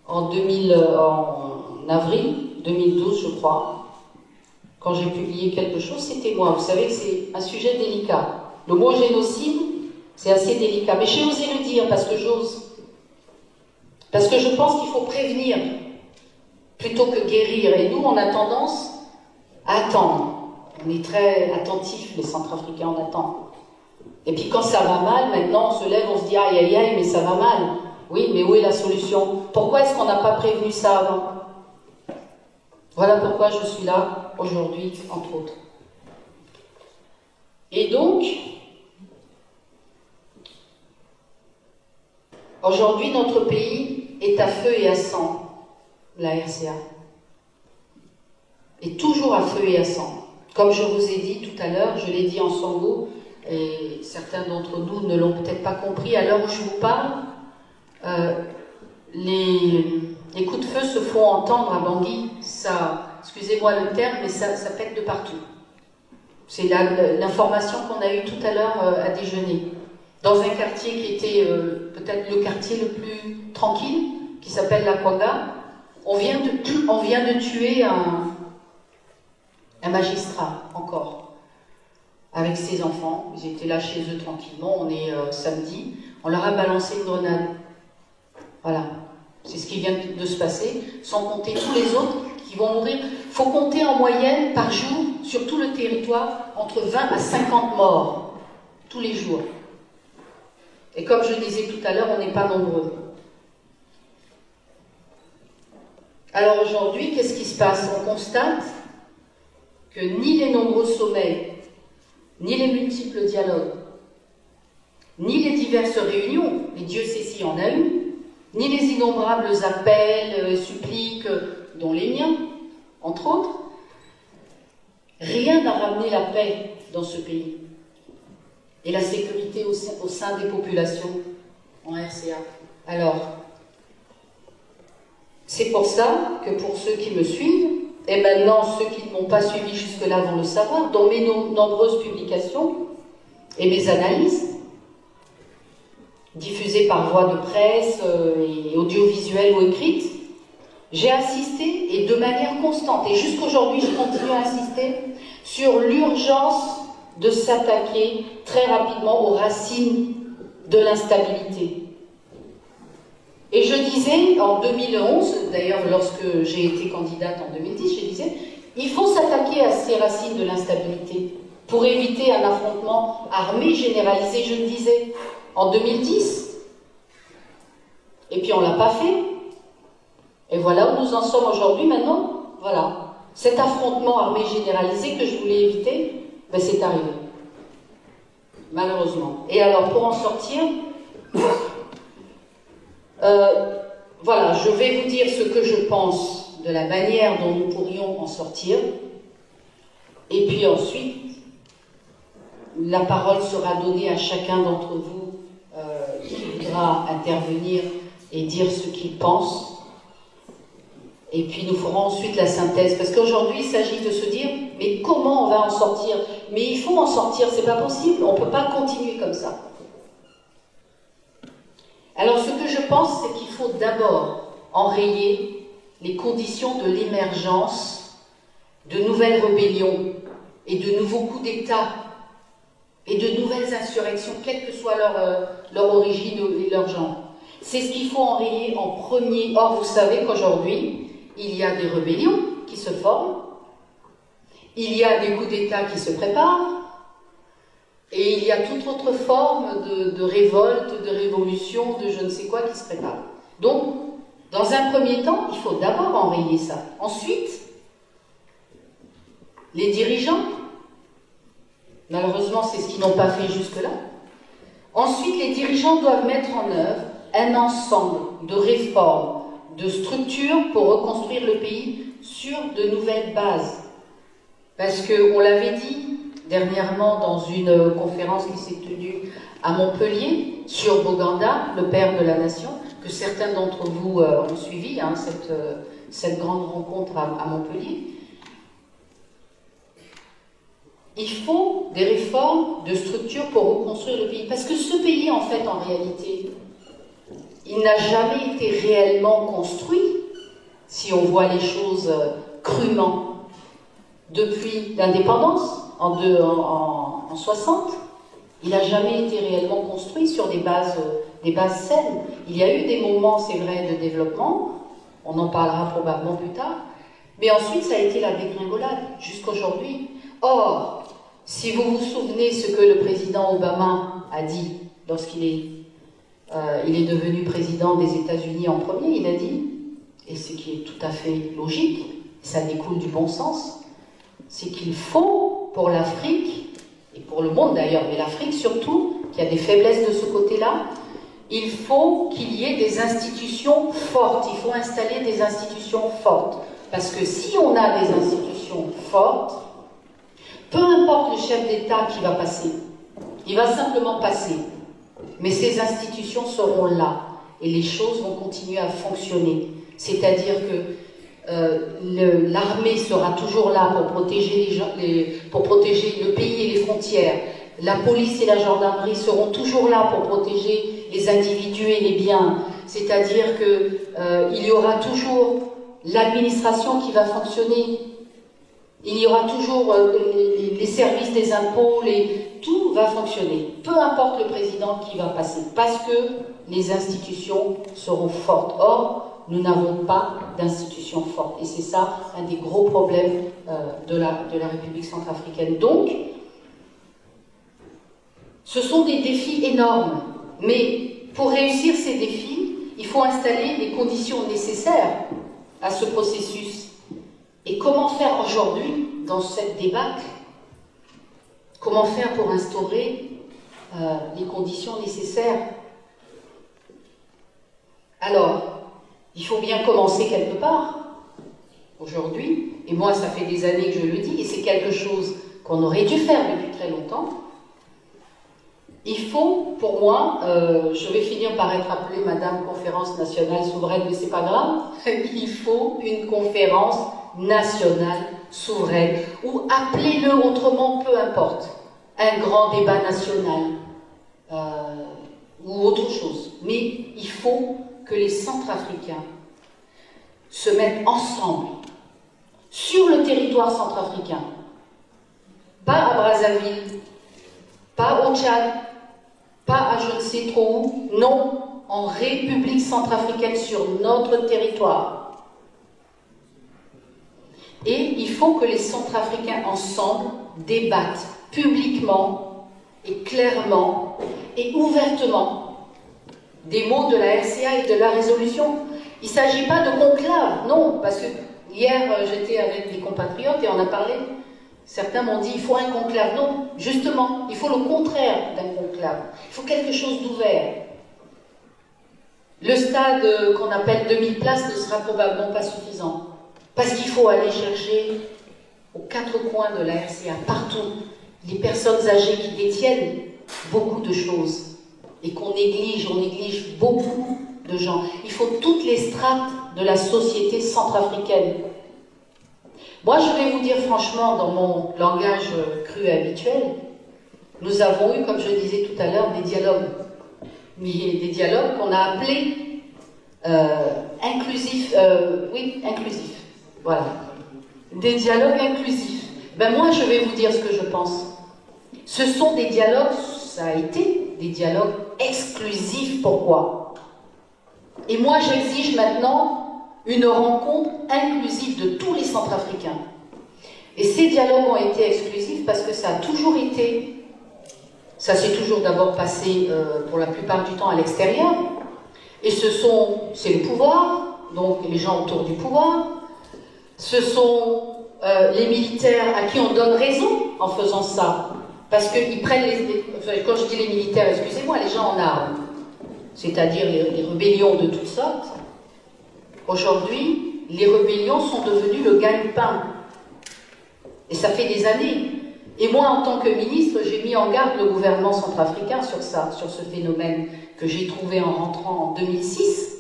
en avril 2012, je crois, quand j'ai publié quelque chose, c'était moi. Vous savez que c'est un sujet délicat. Le mot génocide, c'est assez délicat. Mais j'ai osé le dire parce que j'ose. Parce que je pense qu'il faut prévenir plutôt que guérir. Et nous, on a tendance à attendre. On est très attentifs, les Centrafricains, on attend. Et puis quand ça va mal, maintenant, on se lève, on se dit « aïe, aïe, aïe, mais ça va mal ». Oui, mais où est la solution? Pourquoi est-ce qu'on n'a pas prévenu ça avant? Voilà pourquoi je suis là aujourd'hui, entre autres. Et donc, aujourd'hui, notre pays est à feu et à sang, la RCA. Est toujours à feu et à sang. Comme je vous ai dit tout à l'heure, je l'ai dit en Sango, et certains d'entre nous ne l'ont peut-être pas compris, à l'heure où je vous parle, les coups de feu se font entendre à Bangui. Ça, excusez-moi le terme, mais ça pète de partout. C'est l'information qu'on a eue tout à l'heure à déjeuner. Dans un quartier qui était peut-être le quartier le plus tranquille, qui s'appelle la Kwanga, on vient de tuer un magistrat, encore, avec ses enfants. Ils étaient là chez eux tranquillement, on est samedi, on leur a balancé une grenade. Voilà, c'est ce qui vient de se passer, sans compter tous les autres qui vont mourir. Il faut compter en moyenne par jour, sur tout le territoire, entre 20 à 50 morts, tous les jours. Et comme je disais tout à l'heure, on n'est pas nombreux. Alors aujourd'hui, qu'est-ce qui se passe? On constate que ni les nombreux sommets, ni les multiples dialogues, ni les diverses réunions, et Dieu sait s'il y en a eu, ni les innombrables appels, suppliques, dont les miens, entre autres, rien n'a ramené la paix dans ce pays et la sécurité au sein des populations en RCA. Alors, c'est pour ça que pour ceux qui me suivent, et maintenant ceux qui ne m'ont pas suivi jusque-là vont le savoir, dans mes nombreuses publications et mes analyses, diffusées par voie de presse et audiovisuelle ou écrite, j'ai insisté, et de manière constante, et jusqu'aujourd'hui je continue à insister, sur l'urgence de s'attaquer très rapidement aux racines de l'instabilité. Et je disais, en 2011, d'ailleurs lorsque j'ai été candidate en 2010, je disais, il faut s'attaquer à ces racines de l'instabilité pour éviter un affrontement armé généralisé, je le disais, en 2010. Et puis on ne l'a pas fait. Et voilà où nous en sommes aujourd'hui maintenant. Voilà. Cet affrontement armé généralisé que je voulais éviter, ben c'est arrivé. Malheureusement. Et alors pour en sortir, voilà, je vais vous dire ce que je pense de la manière dont nous pourrions en sortir. Et puis ensuite, la parole sera donnée à chacun d'entre vous qui voudra intervenir et dire ce qu'il pense. Et puis nous ferons ensuite la synthèse. Parce qu'aujourd'hui, il s'agit de se dire, mais comment on va en sortir? Mais il faut en sortir, c'est pas possible, on ne peut pas continuer comme ça. Alors ce que je pense, c'est qu'il faut d'abord enrayer les conditions de l'émergence de nouvelles rébellions et de nouveaux coups d'État et de nouvelles insurrections, quelle que soit leur origine et leur genre. C'est ce qu'il faut enrayer en premier. Or, vous savez qu'aujourd'hui, il y a des rébellions qui se forment, il y a des coups d'État qui se préparent, et il y a toute autre forme de révolte, de révolution, de je ne sais quoi qui se prépare. Donc, dans un premier temps, il faut d'abord enrayer ça. Ensuite, les dirigeants Malheureusement, c'est ce qu'ils n'ont pas fait jusque-là. Ensuite, les dirigeants doivent mettre en œuvre un ensemble de réformes, de structures pour reconstruire le pays sur de nouvelles bases. Parce qu'on l'avait dit dernièrement dans une conférence qui s'est tenue à Montpellier sur Boganda, le père de la nation, que certains d'entre vous ont suivi, hein, cette grande rencontre à Montpellier. Il faut des réformes de structure pour reconstruire le pays. Parce que ce pays, en fait, en réalité, il n'a jamais été réellement construit, si on voit les choses crûment, depuis l'indépendance, en 60. Il n'a jamais été réellement construit sur des bases saines. Il y a eu des moments, c'est vrai, de développement, on en parlera probablement plus tard, mais ensuite ça a été la dégringolade, jusqu'aujourd'hui. Or, si vous vous souvenez ce que le président Obama a dit lorsqu'il est devenu président des États-Unis en premier, il a dit, et ce qui est tout à fait logique, ça découle du bon sens, c'est qu'il faut pour l'Afrique, et pour le monde d'ailleurs, mais l'Afrique surtout, qui a des faiblesses de ce côté-là, il faut qu'il y ait des institutions fortes, il faut installer des institutions fortes. Parce que si on a des institutions fortes, peu importe le chef d'État qui va passer, il va simplement passer. Mais ces institutions seront là et les choses vont continuer à fonctionner. C'est-à-dire que l'armée sera toujours là pour protéger, pour protéger le pays et les frontières. La police et la gendarmerie seront toujours là pour protéger les individus et les biens. C'est-à-dire qu'il y aura toujours l'administration qui va fonctionner. Il y aura toujours les services des impôts, tout va fonctionner. Peu importe le président qui va passer, parce que les institutions seront fortes. Or, nous n'avons pas d'institutions fortes. Et c'est ça un des gros problèmes de la République centrafricaine. Donc, ce sont des défis énormes. Mais pour réussir ces défis, il faut installer les conditions nécessaires à ce processus. Et comment faire aujourd'hui, dans cette débâcle, comment faire pour instaurer les conditions nécessaires? Alors, il faut bien commencer quelque part, aujourd'hui, et moi ça fait des années que je le dis, et c'est quelque chose qu'on aurait dû faire depuis très longtemps. Il faut, pour moi, je vais finir par être appelée Madame Conférence Nationale Souveraine, mais c'est pas grave, il faut une conférence nationale souveraine, ou appelez-le autrement, peu importe, un grand débat national, ou autre chose. Mais il faut que les Centrafricains se mettent ensemble, sur le territoire centrafricain, pas à Brazzaville, pas au Tchad, pas à je ne sais trop où, non, en République centrafricaine, sur notre territoire. Et il faut que les Centrafricains ensemble débattent publiquement et clairement et ouvertement des mots de la RCA et de la résolution. Il ne s'agit pas de conclave, non, parce que hier j'étais avec des compatriotes et on a parlé. Certains m'ont dit, il faut un conclave. Non, justement, il faut le contraire d'un conclave. Il faut quelque chose d'ouvert. Le stade qu'on appelle 2000 places ne sera probablement pas suffisant. Parce qu'il faut aller chercher aux quatre coins de la RCA, partout, les personnes âgées qui détiennent beaucoup de choses et qu'on néglige, on néglige beaucoup de gens. Il faut toutes les strates de la société centrafricaine. Moi, je vais vous dire franchement, dans mon langage cru et habituel, nous avons eu, comme je disais tout à l'heure, des dialogues. Mais des dialogues qu'on a appelés inclusifs. Oui, inclusifs. Voilà. Des dialogues inclusifs. Ben moi, je vais vous dire ce que je pense. Ce sont des dialogues, ça a été des dialogues exclusifs. Pourquoi? Et moi, j'exige maintenant une rencontre inclusive de tous les Centrafricains. Et ces dialogues ont été exclusifs parce que ça a toujours été, ça s'est toujours d'abord passé pour la plupart du temps à l'extérieur, et c'est le pouvoir, donc les gens autour du pouvoir, ce sont les militaires à qui on donne raison en faisant ça, Parce qu'ils prennent enfin, quand je dis les militaires, excusez-moi, les gens en armes, c'est-à-dire les rébellions de toutes sortes, aujourd'hui, les rébellions sont devenues le gagne-pain. Et ça fait des années. Et moi, en tant que ministre, j'ai mis en garde le gouvernement centrafricain sur ça, sur ce phénomène que j'ai trouvé en rentrant en 2006,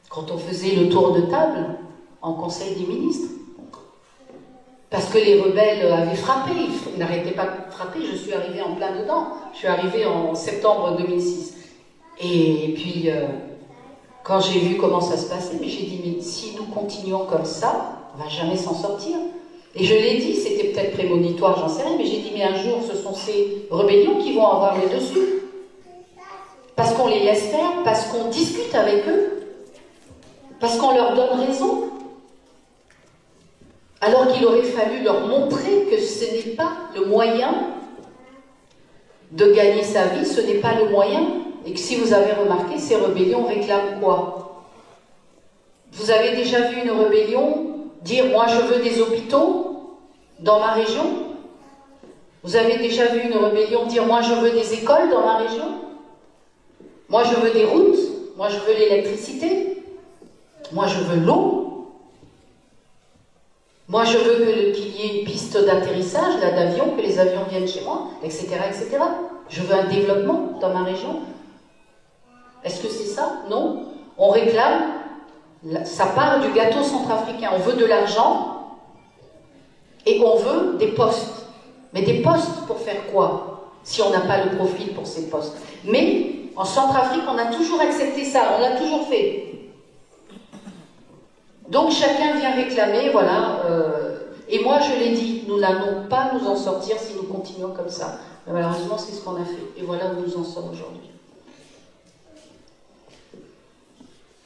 quand on faisait le tour de table en Conseil des ministres. Parce que les rebelles avaient frappé, ils n'arrêtaient pas de frapper, je suis arrivée en plein dedans. Je suis arrivée en septembre 2006. Et puis, quand j'ai vu comment ça se passait, j'ai dit, mais si nous continuons comme ça, on ne va jamais s'en sortir. Et je l'ai dit, c'était peut-être prémonitoire, j'en sais rien, mais j'ai dit, mais un jour, ce sont ces rébellions qui vont avoir le dessus. Parce qu'on les laisse faire, parce qu'on discute avec eux, parce qu'on leur donne raison. Alors qu'il aurait fallu leur montrer que ce n'est pas le moyen de gagner sa vie, ce n'est pas le moyen. Et que si vous avez remarqué, ces rébellions réclament quoi? Vous avez déjà vu une rébellion dire « moi je veux des hôpitaux dans ma région » Vous avez déjà vu une rébellion dire « moi je veux des écoles dans ma région » Moi je veux des routes, moi je veux l'électricité, moi je veux l'eau. Moi, je veux qu'il y ait une piste d'atterrissage, d'avion, que les avions viennent chez moi, etc., etc. Je veux un développement dans ma région. Est-ce que c'est ça? Non. On réclame, ça part du gâteau centrafricain. On veut de l'argent et on veut des postes. Mais des postes pour faire quoi? Si on n'a pas le profil pour ces postes. Mais en Centrafrique, on a toujours accepté ça, on l'a toujours fait. Donc chacun vient réclamer, voilà, et moi je l'ai dit, nous n'allons pas nous en sortir si nous continuons comme ça. Mais malheureusement c'est ce qu'on a fait, et voilà où nous en sommes aujourd'hui.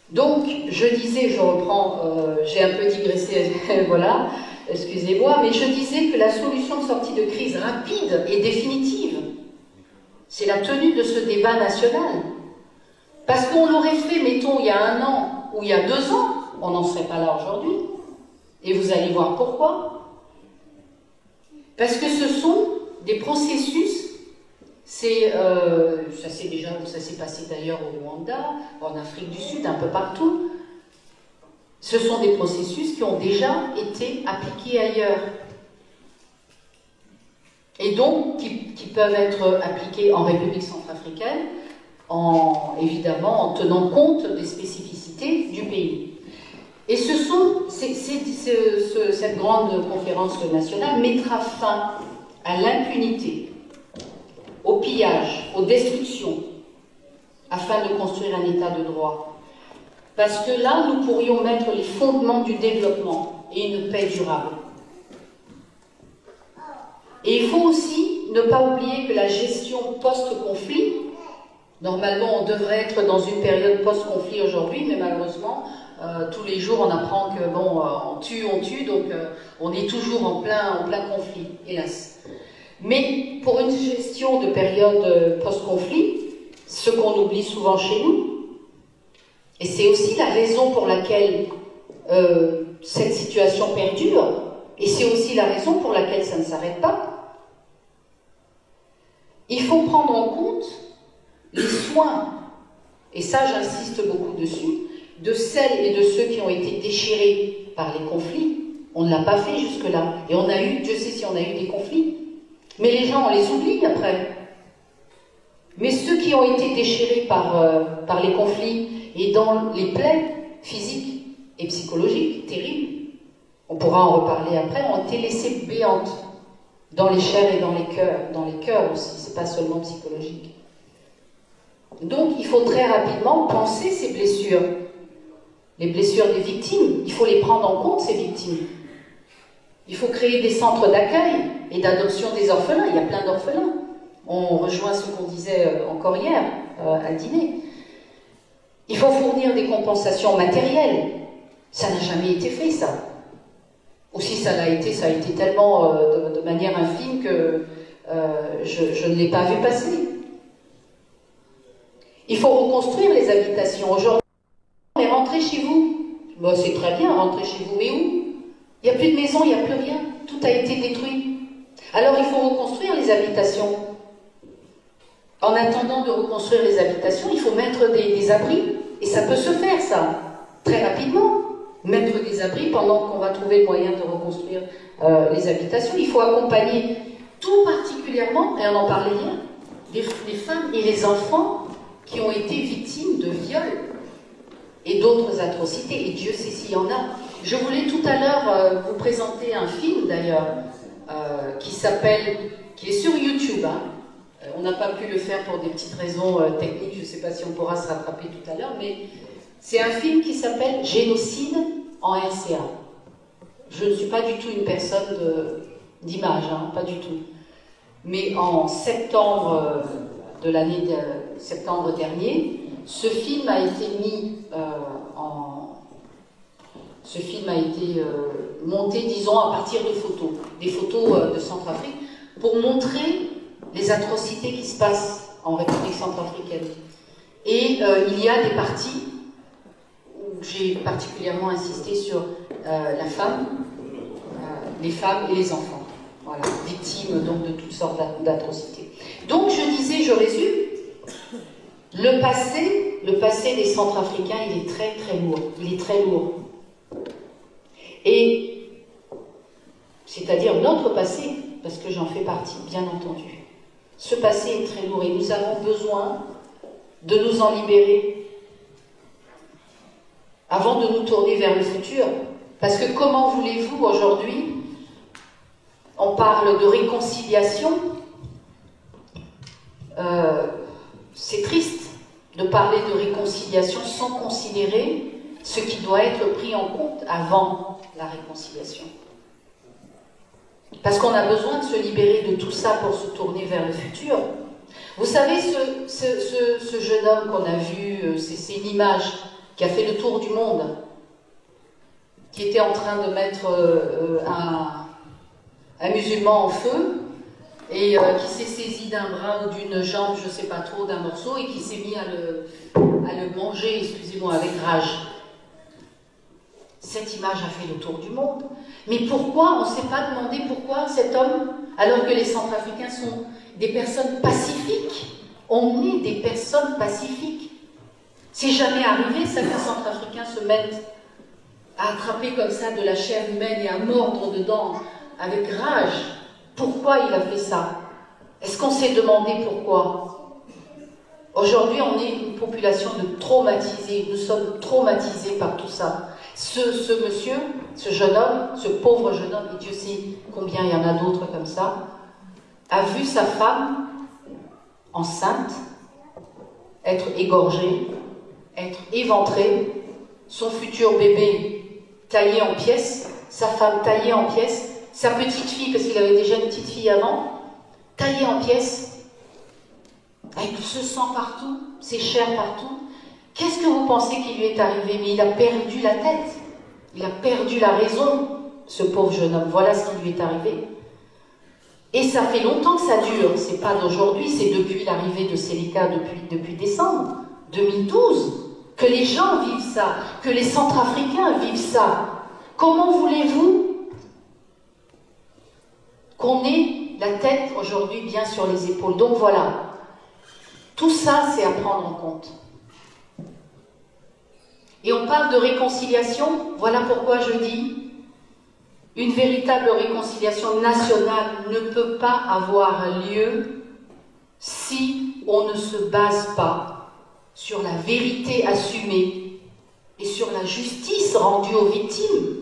Donc je disais, je reprends, j'ai un peu digressé, voilà, excusez-moi, mais je disais que la solution de sortie de crise rapide et définitive, c'est la tenue de ce débat national. Parce qu'on l'aurait fait, mettons, il y a 1 an ou il y a 2 ans, on n'en serait pas là aujourd'hui. Et vous allez voir pourquoi. Parce que ce sont des processus, ça s'est passé d'ailleurs au Rwanda, en Afrique du Sud, un peu partout. Ce sont des processus qui ont déjà été appliqués ailleurs. Et donc, qui peuvent être appliqués en République centrafricaine, évidemment en tenant compte des spécificités du pays. Et cette grande conférence nationale mettra fin à l'impunité, au pillage, aux destructions, afin de construire un état de droit. Parce que là, nous pourrions mettre les fondements du développement et une paix durable. Et il faut aussi ne pas oublier que la gestion post-conflit, normalement on devrait être dans une période post-conflit aujourd'hui, mais malheureusement, tous les jours on apprend que bon, on tue, donc on est toujours en plein conflit, hélas. Mais pour une gestion de période post-conflit, ce qu'on oublie souvent chez nous, et c'est aussi la raison pour laquelle cette situation perdure, et c'est aussi la raison pour laquelle ça ne s'arrête pas, il faut prendre en compte les soins, et ça j'insiste beaucoup dessus, de celles et de ceux qui ont été déchirés par les conflits. On ne l'a pas fait jusque-là. Et on a eu, Dieu sait si on a eu des conflits. Mais les gens, on les oublie après. Mais ceux qui ont été déchirés par les conflits et dans les plaies physiques et psychologiques terribles, on pourra en reparler après, ont été laissés béantes dans les chairs et dans les cœurs aussi, c'est pas seulement psychologique. Donc il faut très rapidement penser ces blessures, les blessures des victimes, il faut les prendre en compte ces victimes. Il faut créer des centres d'accueil et d'adoption des orphelins, il y a plein d'orphelins. On rejoint ce qu'on disait encore hier à dîner. Il faut fournir des compensations matérielles, ça n'a jamais été fait ça. Ou si ça a été tellement de manière infime que je ne l'ai pas vu passer. Il faut reconstruire les habitations. Aujourd'hui, on est rentré chez vous. Bon, c'est très bien, rentrer chez vous, mais où? Il n'y a plus de maison, il n'y a plus rien. Tout a été détruit. Alors il faut reconstruire les habitations. En attendant de reconstruire les habitations, il faut mettre des abris. Et ça peut se faire, ça, très rapidement. Mettre des abris pendant qu'on va trouver le moyen de reconstruire les habitations. Il faut accompagner tout particulièrement, et on en parlait hier, les femmes et les enfants qui ont été victimes de viols et d'autres atrocités. Et Dieu sait s'il y en a. Je voulais tout à l'heure vous présenter un film, d'ailleurs, qui est sur YouTube, hein. On n'a pas pu le faire pour des petites raisons techniques, je ne sais pas si on pourra se rattraper tout à l'heure, mais c'est un film qui s'appelle Génocide en RCA. Je ne suis pas du tout une personne d'image, hein, pas du tout. Mais en septembre septembre dernier, ce film a été monté, disons, à partir de photos, des photos de Centrafrique, pour montrer les atrocités qui se passent en République centrafricaine. Et il y a des parties où j'ai particulièrement insisté sur la femme, les femmes et les enfants, voilà, victimes donc de toutes sortes d'atrocités. Donc je disais, je résume, le passé des Centrafricains, il est très très lourd, il est très lourd. Et c'est-à-dire notre passé, parce que j'en fais partie, bien entendu. Ce passé est très lourd et nous avons besoin de nous en libérer avant de nous tourner vers le futur. Parce que comment voulez-vous aujourd'hui, on parle de réconciliation, c'est triste de parler de réconciliation sans considérer ce qui doit être pris en compte avant la réconciliation. Parce qu'on a besoin de se libérer de tout ça pour se tourner vers le futur. Vous savez, ce jeune homme qu'on a vu, c'est une image qui a fait le tour du monde, qui était en train de mettre un musulman en feu, et qui s'est saisi d'un bras ou d'une jambe, je ne sais pas trop, d'un morceau, et qui s'est mis à le manger, excusez-moi, avec rage. Cette image a fait le tour du monde. Mais pourquoi? On ne s'est pas demandé pourquoi cet homme, alors que les Centrafricains sont des personnes pacifiques, on est des personnes pacifiques. C'est jamais arrivé, ça, qu'un Centrafricain se mette à attraper comme ça de la chair humaine et à mordre dedans avec rage. Pourquoi il a fait ça? Est-ce qu'on s'est demandé pourquoi? Aujourd'hui, on est une population de traumatisés. Nous sommes traumatisés par tout ça. Ce monsieur, ce jeune homme, ce pauvre jeune homme, et Dieu sait combien il y en a d'autres comme ça, a vu sa femme enceinte être égorgée, être éventrée, son futur bébé taillé en pièces, sa femme taillée en pièces, sa petite fille, parce qu'il avait déjà une petite fille avant, taillée en pièces, avec ce sang partout, ses chairs partout. Qu'est-ce que vous pensez qui lui est arrivé? Mais il a perdu la tête, il a perdu la raison, ce pauvre jeune homme. Voilà ce qui lui est arrivé. Et ça fait longtemps que ça dure, c'est pas d'aujourd'hui, c'est depuis l'arrivée de Seleka, depuis décembre 2012, que les gens vivent ça, que les Centrafricains vivent ça. Comment voulez-vous qu'on ait la tête aujourd'hui bien sur les épaules? Donc voilà, tout ça c'est à prendre en compte. Et on parle de réconciliation, voilà pourquoi je dis, une véritable réconciliation nationale ne peut pas avoir lieu si on ne se base pas sur la vérité assumée et sur la justice rendue aux victimes.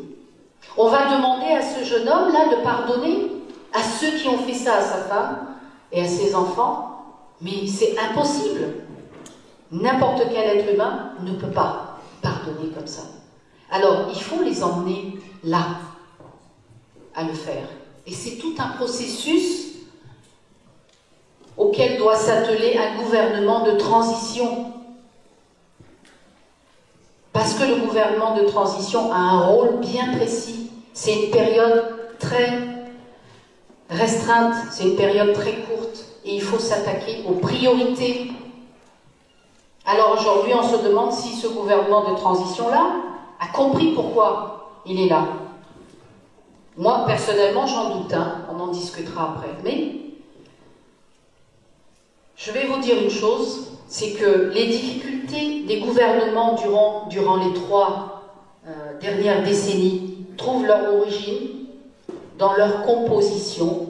On va demander à ce jeune homme-là de pardonner à ceux qui ont fait ça à sa femme et à ses enfants, mais c'est impossible. N'importe quel être humain ne peut pas pardonner comme ça. Alors, il faut les emmener là, à le faire. Et c'est tout un processus auquel doit s'atteler un gouvernement de transition. Parce que le gouvernement de transition a un rôle bien précis. C'est une période très restreinte, c'est une période très courte. Et il faut s'attaquer aux priorités. Alors aujourd'hui, on se demande si ce gouvernement de transition-là a compris pourquoi il est là. Moi, personnellement, j'en doute, hein, on en discutera après. Mais je vais vous dire une chose, c'est que les difficultés des gouvernements durant les 3 dernières décennies trouvent leur origine dans leur composition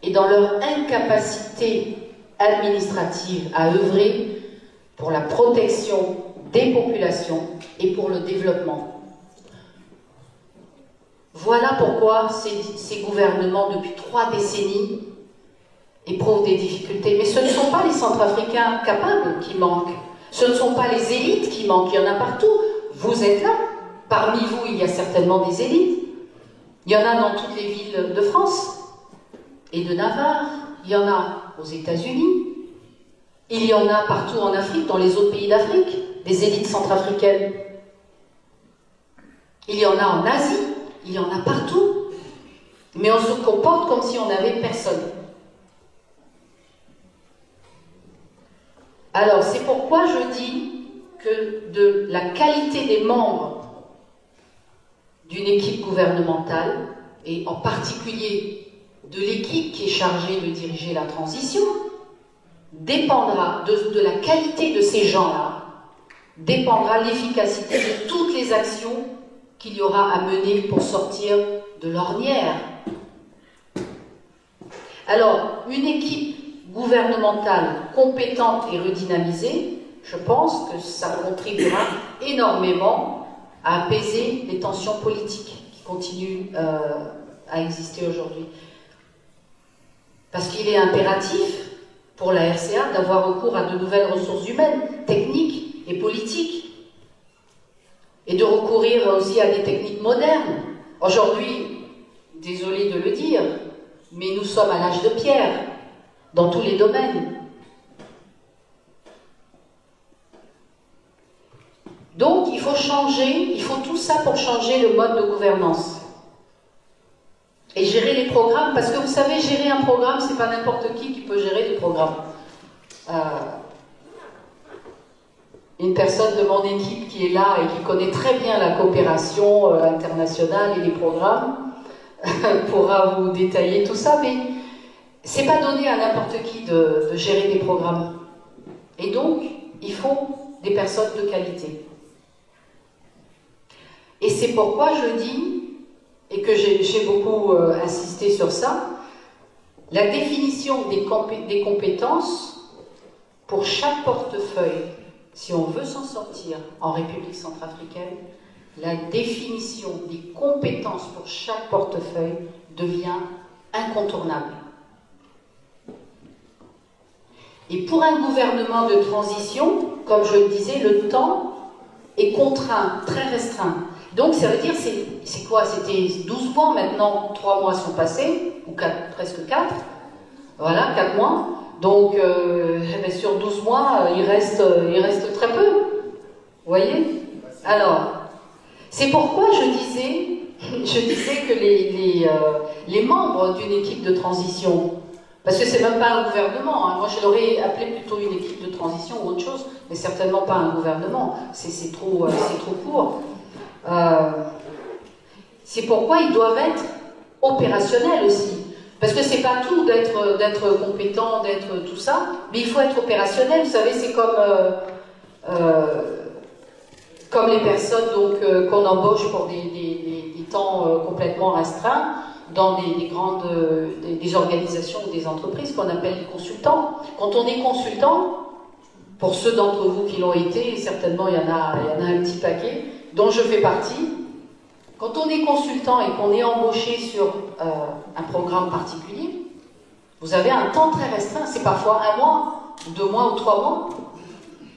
et dans leur incapacité administrative à œuvrer pour la protection des populations et pour le développement. Voilà pourquoi ces gouvernements, depuis 3 décennies, éprouvent des difficultés. Mais ce ne sont pas les Centrafricains capables qui manquent. Ce ne sont pas les élites qui manquent. Il y en a partout. Vous êtes là. Parmi vous, il y a certainement des élites. Il y en a dans toutes les villes de France et de Navarre. Il y en a aux États-Unis. Il y en a partout en Afrique, dans les autres pays d'Afrique, des élites centrafricaines. Il y en a en Asie. Il y en a partout. Mais on se comporte comme si on n'avait personne. Alors, c'est pourquoi je dis que de la qualité des membres d'une équipe gouvernementale, et en particulier de l'équipe qui est chargée de diriger la transition, dépendra de la qualité de ces gens-là, dépendra l'efficacité de toutes les actions qu'il y aura à mener pour sortir de l'ornière. Alors, une équipe gouvernementale compétente et redynamisée, je pense que ça contribuera énormément à apaiser les tensions politiques qui continuent à exister aujourd'hui. Parce qu'il est impératif pour la RCA d'avoir recours à de nouvelles ressources humaines, techniques et politiques, et de recourir aussi à des techniques modernes. Aujourd'hui, désolé de le dire, mais nous sommes à l'âge de pierre, dans tous les domaines. Donc, il faut changer, il faut tout ça pour changer le mode de gouvernance. Et gérer les programmes, parce que vous savez, gérer un programme, c'est pas n'importe qui peut gérer des programmes. Une personne de mon équipe qui est là et qui connaît très bien la coopération internationale et les programmes pourra vous détailler tout ça, mais c'est pas donné à n'importe qui de gérer des programmes. Et donc, il faut des personnes de qualité. Et c'est pourquoi je dis, et que j'ai beaucoup insisté sur ça, la définition des compétences pour chaque portefeuille, si on veut s'en sortir en République centrafricaine, la définition des compétences pour chaque portefeuille devient incontournable. Et pour un gouvernement de transition, comme je le disais, le temps est contraint, très restreint. Donc ça veut dire, c'est quoi? C'était 12 mois, maintenant 3 mois sont passés, ou 4, presque 4, voilà, 4 mois. Donc sur 12 mois, il reste très peu, vous voyez? Alors, c'est pourquoi je disais que les membres d'une équipe de transition, parce que c'est même pas un gouvernement, hein. Moi je l'aurais appelé plutôt une équipe de transition ou autre chose, mais certainement pas un gouvernement, c'est trop court. C'est pourquoi ils doivent être opérationnels aussi. Parce que c'est pas tout d'être compétent, d'être tout ça, mais il faut être opérationnel. Vous savez, c'est comme les personnes qu'on embauche pour des temps complètement restreints dans des organisations ou des entreprises qu'on appelle les consultants. Quand on est consultant, pour ceux d'entre vous qui l'ont été, certainement il y en a un petit paquet, dont je fais partie. Quand on est consultant et qu'on est embauché sur un programme particulier, vous avez un temps très restreint, c'est parfois 1 mois, 2 mois ou 3 mois,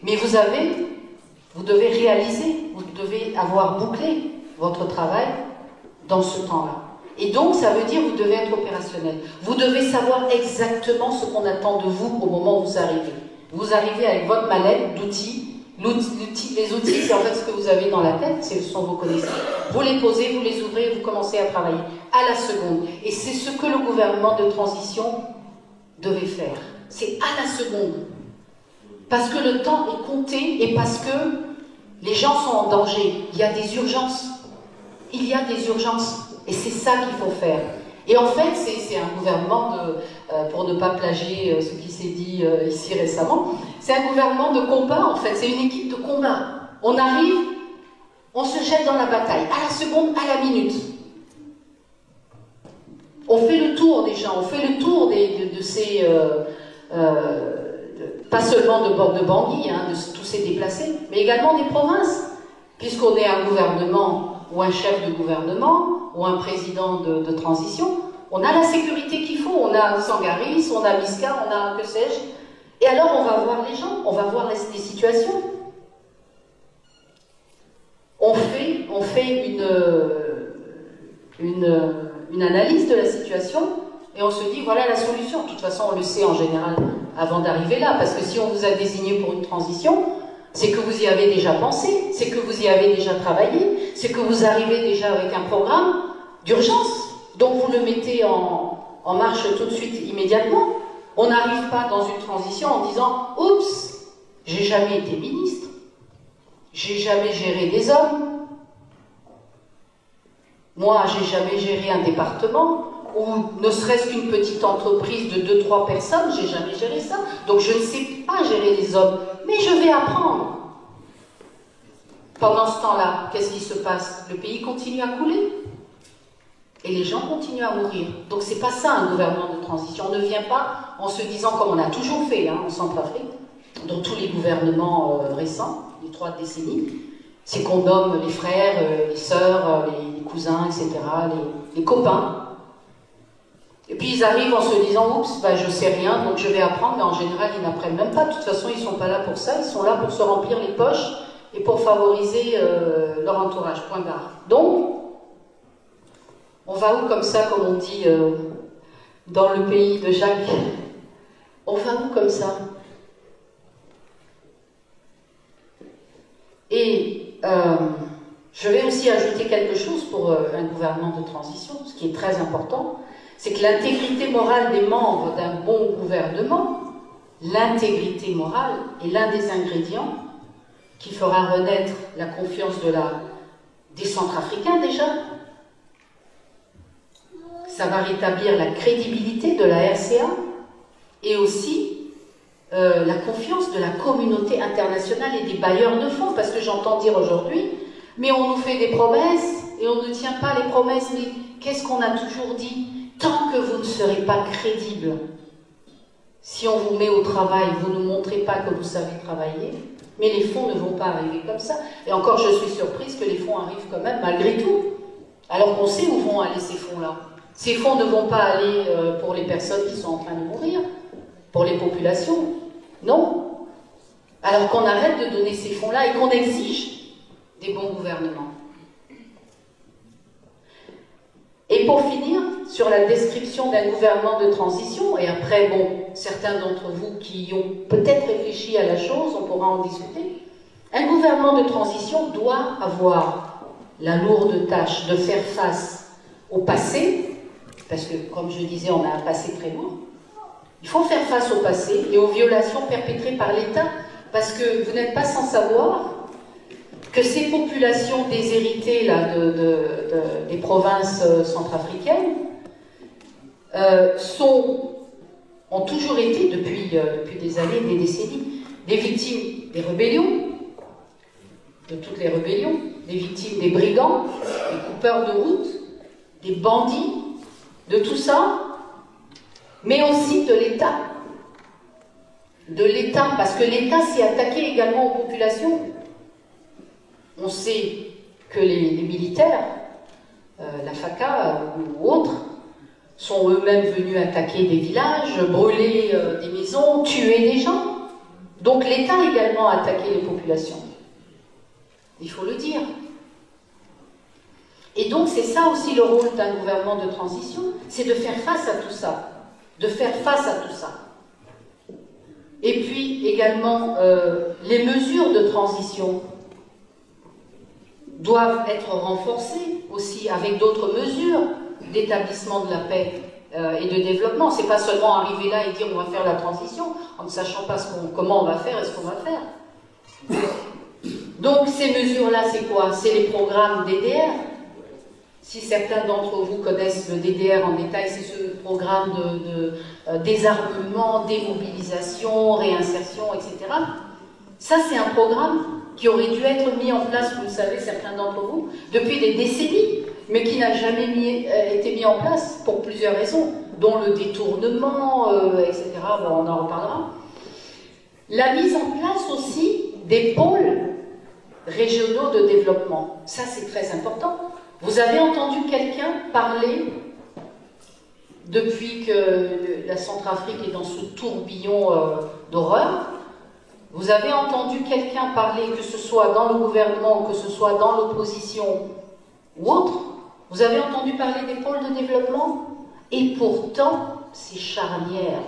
mais vous devez réaliser, vous devez avoir bouclé votre travail dans ce temps-là. Et donc, ça veut dire que vous devez être opérationnel. Vous devez savoir exactement ce qu'on attend de vous au moment où vous arrivez. Vous arrivez avec votre mallette d'outils. Les outils, c'est en fait ce que vous avez dans la tête, ce sont vos connaissances. Vous les posez, vous les ouvrez, vous commencez à travailler à la seconde. Et c'est ce que le gouvernement de transition devait faire. C'est à la seconde. Parce que le temps est compté et parce que les gens sont en danger. Il y a des urgences. Il y a des urgences. Et c'est ça qu'il faut faire. Et en fait, c'est un gouvernement pour ne pas plagier ce qui s'est dit ici récemment, c'est un gouvernement de combat en fait, c'est une équipe de combat. On arrive, on se jette dans la bataille, à la seconde, à la minute. On fait le tour des gens, on fait le tour de ces... pas seulement de Bangui, hein, de tous ces déplacés, mais également des provinces, puisqu'on est un gouvernement ou un chef de gouvernement ou un président de transition, on a la sécurité qu'il faut, on a Sangaris, on a Miska, on a que sais-je, et alors on va voir les gens, on va voir les situations. On fait une analyse de la situation et on se dit voilà la solution. De toute façon, on le sait en général avant d'arriver là, parce que si on vous a désigné pour une transition, c'est que vous y avez déjà pensé, c'est que vous y avez déjà travaillé, c'est que vous arrivez déjà avec un programme d'urgence, donc vous le mettez en marche tout de suite, immédiatement. On n'arrive pas dans une transition en disant « Oups, j'ai jamais été ministre, j'ai jamais géré des hommes, moi j'ai jamais géré un département, ou ne serait-ce qu'une petite entreprise de 2-3 personnes, j'ai jamais géré ça, donc je ne sais pas gérer des hommes, mais je vais apprendre. » Pendant ce temps-là, qu'est-ce qui se passe? Le pays continue à couler et les gens continuent à mourir. Donc c'est pas ça un gouvernement de transition. On ne vient pas en se disant, comme on a toujours fait hein, en Centrafrique, dans tous les gouvernements récents, les 3 décennies, c'est qu'on nomme les frères, les sœurs, les cousins, etc., les copains. Et puis ils arrivent en se disant, oups, ben, je sais rien, donc je vais apprendre, mais en général ils n'apprennent même pas. De toute façon, ils ne sont pas là pour ça, ils sont là pour se remplir les poches et pour favoriser leur entourage, point barre. Donc, on va où comme ça, comme on dit dans le pays de Jacques? On va où comme ça? Et je vais aussi ajouter quelque chose pour un gouvernement de transition, ce qui est très important, c'est que l'intégrité morale des membres d'un bon gouvernement, l'intégrité morale est l'un des ingrédients qui fera renaître la confiance des Centrafricains déjà. Ça va rétablir la crédibilité de la RCA et aussi la confiance de la communauté internationale et des bailleurs de fonds, parce que j'entends dire aujourd'hui, mais on nous fait des promesses et on ne tient pas les promesses, mais qu'est-ce qu'on a toujours dit? Tant que vous ne serez pas crédible, si on vous met au travail, vous ne montrez pas que vous savez travailler, mais les fonds ne vont pas arriver comme ça. Et encore, je suis surprise que les fonds arrivent quand même, malgré tout, alors qu'on sait où vont aller ces fonds-là. Ces fonds ne vont pas aller pour les personnes qui sont en train de mourir, pour les populations, non. Alors qu'on arrête de donner ces fonds-là et qu'on exige des bons gouvernements. Et pour finir, sur la description d'un gouvernement de transition, et après, bon, certains d'entre vous qui y ont peut-être réfléchi à la chose, on pourra en discuter, un gouvernement de transition doit avoir la lourde tâche de faire face au passé, parce que, comme je disais, on a un passé très lourd. Il faut faire face au passé et aux violations perpétrées par l'État, parce que vous n'êtes pas sans savoir que ces populations déshéritées là, des provinces centrafricaines ont toujours été, depuis des années, des décennies, des victimes des rébellions, de toutes les rébellions, des victimes des brigands, des coupeurs de route, des bandits, de tout ça, mais aussi de l'État. De l'État, parce que l'État s'est attaqué également aux populations. On sait que les militaires, la FACA ou autres, sont eux-mêmes venus attaquer des villages, brûler des maisons, tuer des gens. Donc l'État également a attaqué les populations. Il faut le dire. Et donc c'est ça aussi le rôle d'un gouvernement de transition, c'est de faire face à tout ça. De faire face à tout ça. Et puis également, les mesures de transition doivent être renforcées aussi avec d'autres mesures d'établissement de la paix et de développement. C'est pas seulement arriver là et dire on va faire la transition en ne sachant pas comment on va faire et ce qu'on va faire. Donc ces mesures-là, c'est quoi? C'est les programmes DDR, si certains d'entre vous connaissent le DDR en détail, c'est ce programme de désarmement, démobilisation, réinsertion, etc. Ça, c'est un programme qui aurait dû être mis en place, vous le savez, certains d'entre vous, depuis des décennies, mais qui n'a jamais été mis en place pour plusieurs raisons, dont le détournement, etc. Bon, on en reparlera. La mise en place aussi des pôles régionaux de développement. Ça, c'est très important. Vous avez entendu quelqu'un parler, depuis que la Centrafrique est dans ce tourbillon d'horreur, vous avez entendu quelqu'un parler, que ce soit dans le gouvernement, que ce soit dans l'opposition ou autre, vous avez entendu parler des pôles de développement? Et pourtant, c'est charnière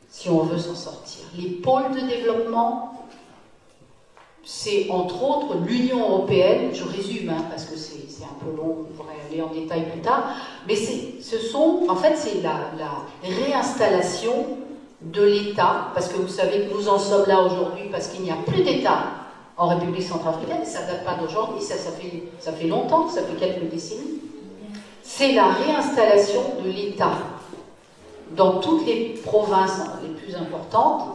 si on veut s'en sortir. Les pôles de développement, c'est entre autres l'Union européenne, je résume parce que c'est un peu long, on pourrait aller en détail plus tard, mais en fait c'est la réinstallation de l'État, parce que vous savez que nous en sommes là aujourd'hui parce qu'il n'y a plus d'État en République centrafricaine, ça ne date pas d'aujourd'hui, ça fait longtemps, ça fait quelques décennies. C'est la réinstallation de l'État dans toutes les provinces les plus importantes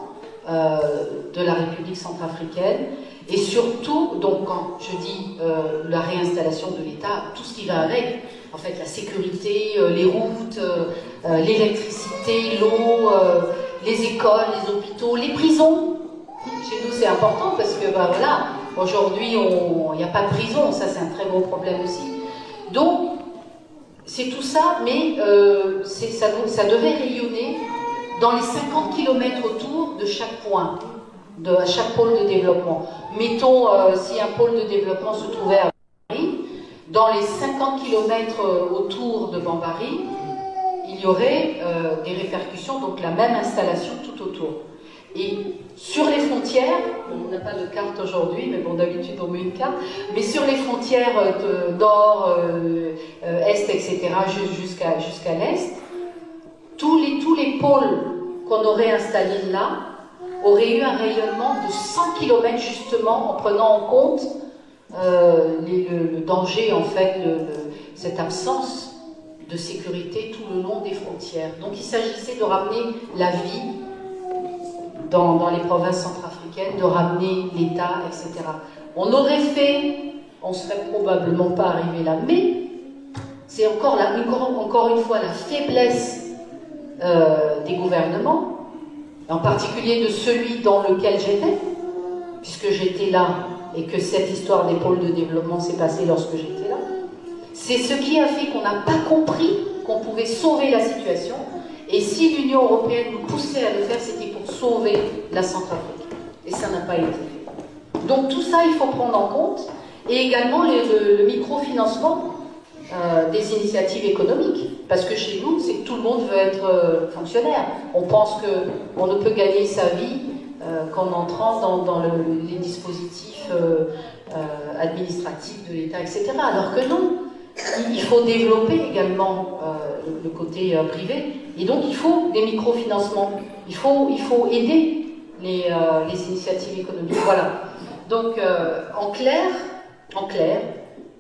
de la République centrafricaine, et surtout, donc quand je dis la réinstallation de l'État, tout ce qui va avec, en fait la sécurité, les routes, l'électricité, l'eau, les écoles, les hôpitaux, les prisons. Chez nous c'est important parce que voilà, aujourd'hui il n'y a pas de prison, ça c'est un très gros problème aussi. Donc c'est tout ça, mais ça devait rayonner dans les 50 km autour de chaque point, à chaque pôle de développement. Mettons, si un pôle de développement se trouvait à Bambari, dans les 50 km autour de Bambari, il y aurait des répercussions, donc la même installation tout autour. Et sur les frontières, on n'a pas de carte aujourd'hui, mais bon, d'habitude on met une carte, mais sur les frontières nord, est, etc., jusqu'à l'est, tous les pôles qu'on aurait installés là auraient eu un rayonnement de 100 km justement, en prenant en compte le danger, en fait, cette absence de sécurité tout le long des frontières. Donc il s'agissait de ramener la vie dans les provinces centrafricaines, de ramener l'État, etc. On aurait fait, on ne serait probablement pas arrivé là, mais c'est encore une fois la faiblesse des gouvernements, en particulier de celui dans lequel j'étais, puisque j'étais là et que cette histoire des pôles de développement s'est passée lorsque j'étais là. C'est ce qui a fait qu'on n'a pas compris qu'on pouvait sauver la situation. Et si l'Union européenne nous poussait à le faire, c'était pour sauver la Centrafrique. Et ça n'a pas été fait. Donc tout ça, il faut prendre en compte. Et également le microfinancement des initiatives économiques. Parce que chez nous, c'est que tout le monde veut être fonctionnaire. On pense qu'on ne peut gagner sa vie qu'en entrant dans les dispositifs administratifs de l'État, etc. Alors que non, il faut développer également le côté privé. Et donc, il faut des microfinancements. Il faut aider les initiatives économiques. Voilà. Donc, en clair,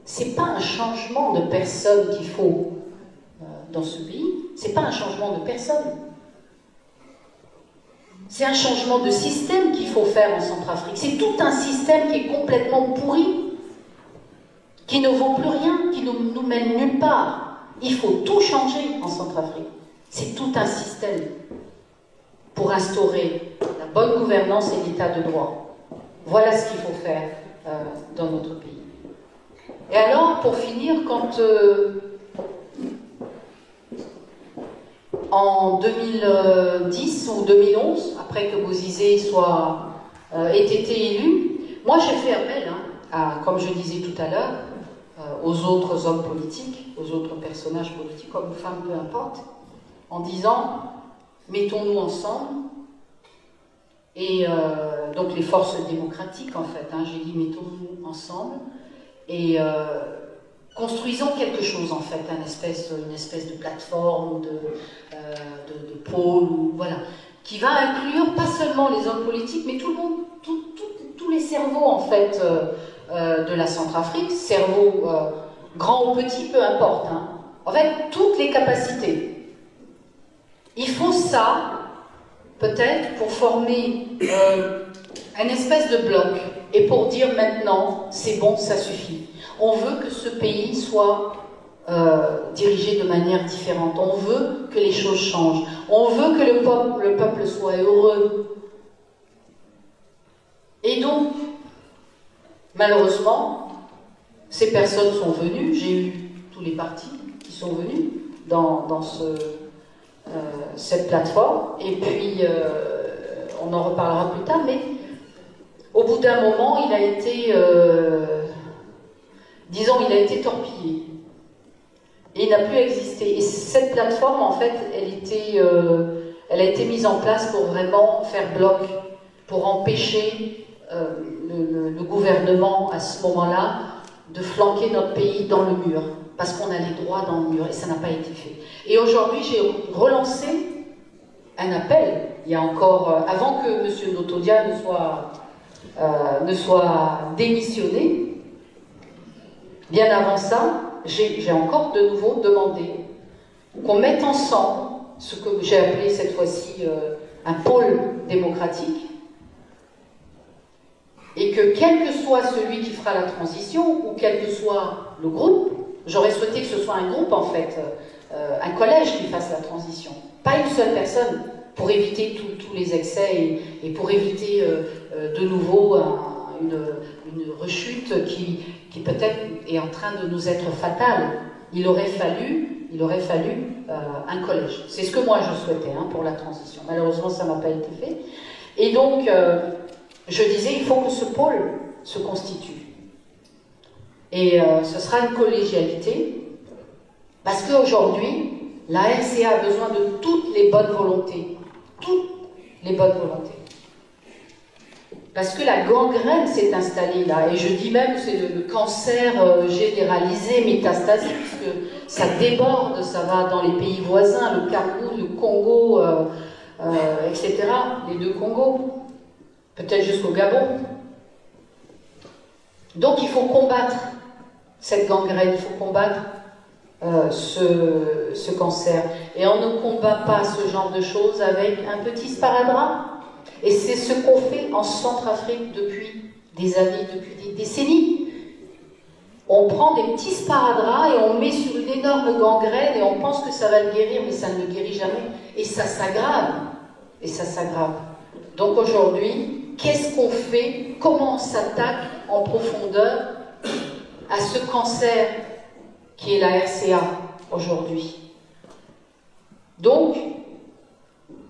c'est pas un changement de personne qu'il faut dans ce pays. C'est pas un changement de personne. C'est un changement de système qu'il faut faire en Centrafrique. C'est tout un système qui est complètement pourri, qui ne vaut plus rien, qui ne nous mène nulle part. Il faut tout changer en Centrafrique. C'est tout un système pour instaurer la bonne gouvernance et l'état de droit. Voilà ce qu'il faut faire dans notre pays. Et alors, pour finir, quand en 2010 ou 2011, après que Bozizé ait été élu, moi j'ai fait appel, comme je disais tout à l'heure, aux autres hommes politiques, aux autres personnages politiques, hommes ou femmes, peu importe, en disant, mettons-nous ensemble, et donc les forces démocratiques en fait, j'ai dit mettons-nous ensemble, et construisons quelque chose en fait, une espèce de plateforme, de pôle, voilà, qui va inclure pas seulement les hommes politiques, mais tout le monde, tous les cerveaux en fait de la Centrafrique, cerveaux grand ou petit, peu importe. Hein. En fait, toutes les capacités. Il faut ça, peut-être, pour former un espèce de bloc et pour dire maintenant, c'est bon, ça suffit. On veut que ce pays soit dirigé de manière différente. On veut que les choses changent. On veut que le peuple soit heureux. Et donc, malheureusement, ces personnes sont venues. J'ai eu tous les partis qui sont venus dans cette plateforme. Et puis, on en reparlera plus tard, mais au bout d'un moment, il a été, disons, il a été torpillé. Et il n'a plus existé. Et cette plateforme, en fait, elle a été mise en place pour vraiment faire bloc, pour empêcher le gouvernement, à ce moment-là, de flanquer notre pays dans le mur. Parce qu'on a les droits dans le mur, et ça n'a pas été fait. Et aujourd'hui, j'ai relancé un appel, il y a encore, avant que M. Notodia ne soit démissionné, bien avant ça, j'ai encore de nouveau demandé qu'on mette ensemble ce que j'ai appelé cette fois-ci un pôle démocratique, et que quel que soit celui qui fera la transition, ou quel que soit le groupe, j'aurais souhaité que ce soit un groupe en fait, un collège qui fasse la transition, pas une seule personne, pour éviter tous les excès et pour éviter de nouveau une rechute qui peut-être est en train de nous être fatale. Il aurait fallu un collège. C'est ce que moi je souhaitais pour la transition. Malheureusement, ça n'a pas été fait. Et donc, je disais, il faut que ce pôle se constitue. Et ce sera une collégialité, parce qu'aujourd'hui, la RCA a besoin de toutes les bonnes volontés. Toutes les bonnes volontés. Parce que la gangrène s'est installée là, et je dis même que c'est le cancer généralisé, métastasé, puisque ça déborde, ça va dans les pays voisins, le Cameroun, le Congo, etc., les deux Congos, peut-être jusqu'au Gabon. Donc il faut combattre cette gangrène, il faut combattre ce cancer. Et on ne combat pas ce genre de choses avec un petit sparadrap. Et c'est ce qu'on fait en Centrafrique depuis des années, depuis des décennies. On prend des petits sparadraps et on met sur une énorme gangrène et on pense que ça va le guérir, mais ça ne le guérit jamais. Et ça s'aggrave. Et ça s'aggrave. Donc aujourd'hui, qu'est-ce qu'on fait? Comment on s'attaque en profondeur à ce cancer qui est la RCA aujourd'hui? Donc,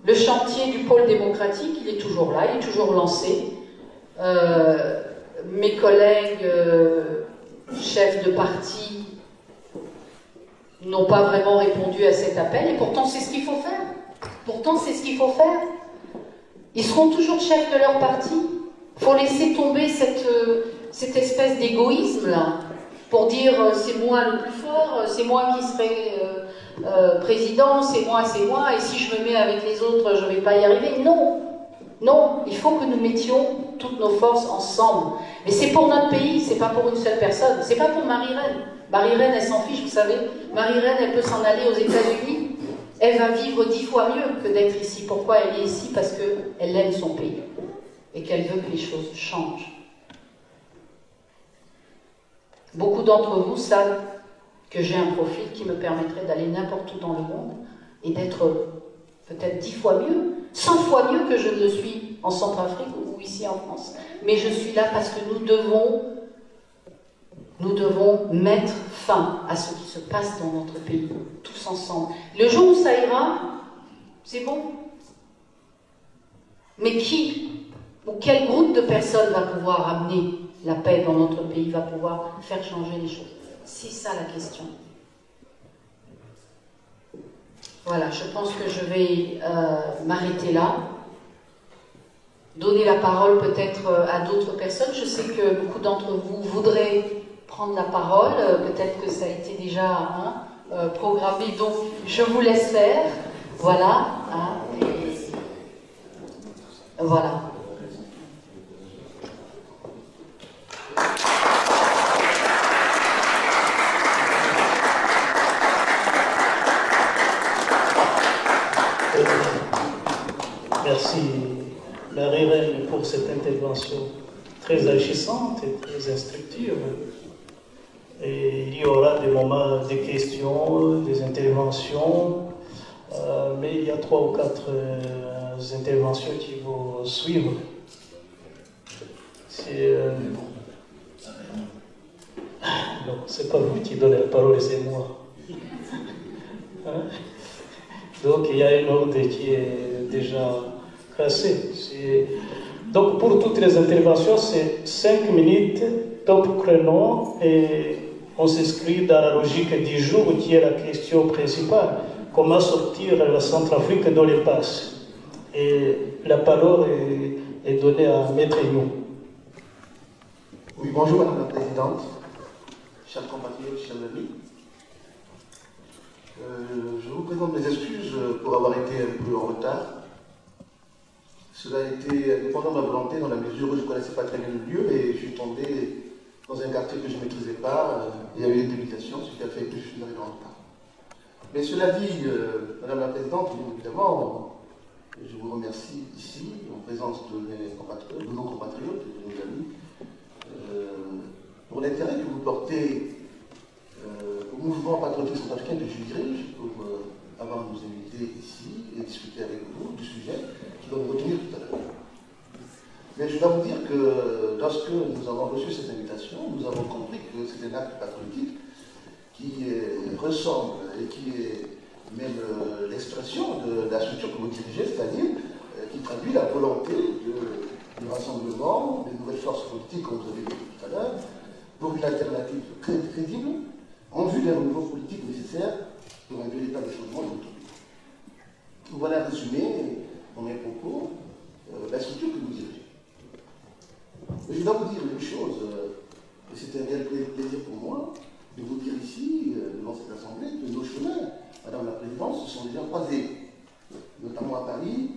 le chantier du pôle démocratique, il est toujours là, il est toujours lancé. Mes collègues chefs de parti n'ont pas vraiment répondu à cet appel, et pourtant c'est ce qu'il faut faire. Pourtant c'est ce qu'il faut faire. Ils seront toujours chefs de leur parti. Il faut laisser tomber cette espèce d'égoïsme-là, pour dire c'est moi le plus fort, c'est moi qui serai président, c'est moi, et si je me mets avec les autres, je ne vais pas y arriver. Non, non, il faut que nous mettions toutes nos forces ensemble. Mais c'est pour notre pays, c'est pas pour une seule personne, c'est pas pour Marie-Reine. Marie-Reine, elle s'en fiche, vous savez. Marie-Reine, elle peut s'en aller aux États-Unis. Elle va vivre 10 fois mieux que d'être ici. Pourquoi elle est ici? Parce qu'elle aime son pays et qu'elle veut que les choses changent. Beaucoup d'entre vous savent que j'ai un profil qui me permettrait d'aller n'importe où dans le monde et d'être peut-être 10 fois mieux, 100 fois mieux que je ne le suis en Centrafrique ou ici en France. Mais je suis là parce que nous devons mettre fin à ce qui se passe dans notre pays, tous ensemble. Le jour où ça ira, c'est bon. Mais qui ou quel groupe de personnes va pouvoir amener la paix dans notre pays, va pouvoir faire changer les choses? C'est ça la question. Voilà, je pense que je vais m'arrêter là. Donner la parole peut-être à d'autres personnes. Je sais que beaucoup d'entre vous voudraient prendre la parole. Peut-être que ça a été déjà programmé. Donc, je vous laisse faire. Voilà. Voilà. merci Marie-Reine pour cette intervention très agissante et très instructive. Et il y aura des moments de questions, des interventions, mais il y a 3 ou 4 interventions qui vont suivre. Non, c'est pas vous qui donnez la parole, c'est moi. Hein? Donc il y a un ordre qui est déjà tracé. Donc pour toutes les interventions, c'est 5 minutes, top chrono, et on s'inscrit dans la logique du jour qui est la question principale. Comment sortir la Centrafrique de l'impasse? Et la parole est donnée à Maître Ignou. Oui, bonjour Madame la Présidente, chers compatriotes, chers amis. Je vous présente mes excuses pour avoir été un peu en retard. Cela a été indépendant de ma volonté dans la mesure où je ne connaissais pas très bien le lieu et je suis tombé dans un quartier que je ne maîtrisais pas. Il y avait des délimitations, ce qui a fait que je suis arrivé en retard. Mais cela dit, Madame la Présidente, bien évidemment, je vous remercie ici, en présence de nos compatriotes et de nos amis, pour l'intérêt que vous portez au mouvement patriotique centrafricain que je dirige, pour avoir nous inviter ici et discuter avec vous du sujet qui va vous retenir tout à l'heure. Mais je dois vous dire que lorsque nous avons reçu cette invitation, nous avons compris que c'est un acte patriotique qui ressemble et qui est même l'expression de la structure que vous dirigez, c'est-à-dire qui traduit la volonté du rassemblement des nouvelles forces politiques, comme vous avez dit tout à l'heure, pour une alternative crédible en vue d'un renouveau politique nécessaire pour un véritable changement de notre pays. Voilà résumé dans mes propos la structure que vous dirigez. Mais je dois vous dire une chose, et c'est un réel plaisir pour moi de vous dire ici, devant cette assemblée, que nos chemins, Madame la Présidente, se sont déjà croisés, notamment à Paris,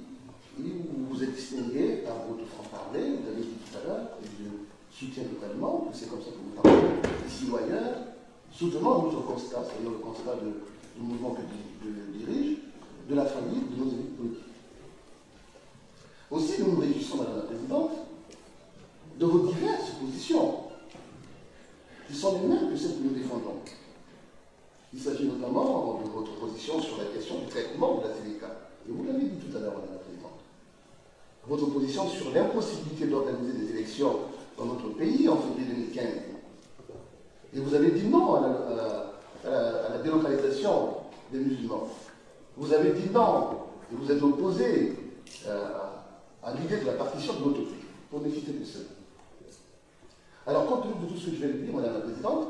où vous vous êtes distingué par votre franc-parler, vous avez dit tout à l'heure, et je soutiens totalement, que c'est comme ça que vous parlez, ici ou ailleurs, soutenant notre constat, c'est-à-dire le constat du mouvement que je dirige, de la famille, de nos élites politiques. Aussi, nous nous réjouissons, Madame la Présidente, de vos diverses positions, qui sont les mêmes que celles que nous défendons. Il s'agit notamment de votre position sur la question du traitement de la CDK. Et vous l'avez dit tout à l'heure, Madame la Présidente. Votre position sur l'impossibilité d'organiser des élections dans notre pays en février 2015. Et vous avez dit non à la délocalisation des musulmans. Vous avez dit non, et vous êtes opposé à l'idée de la partition de notre pays, pour ne citer que cela. Alors, compte tenu de tout ce que je viens de dire, Madame la Présidente,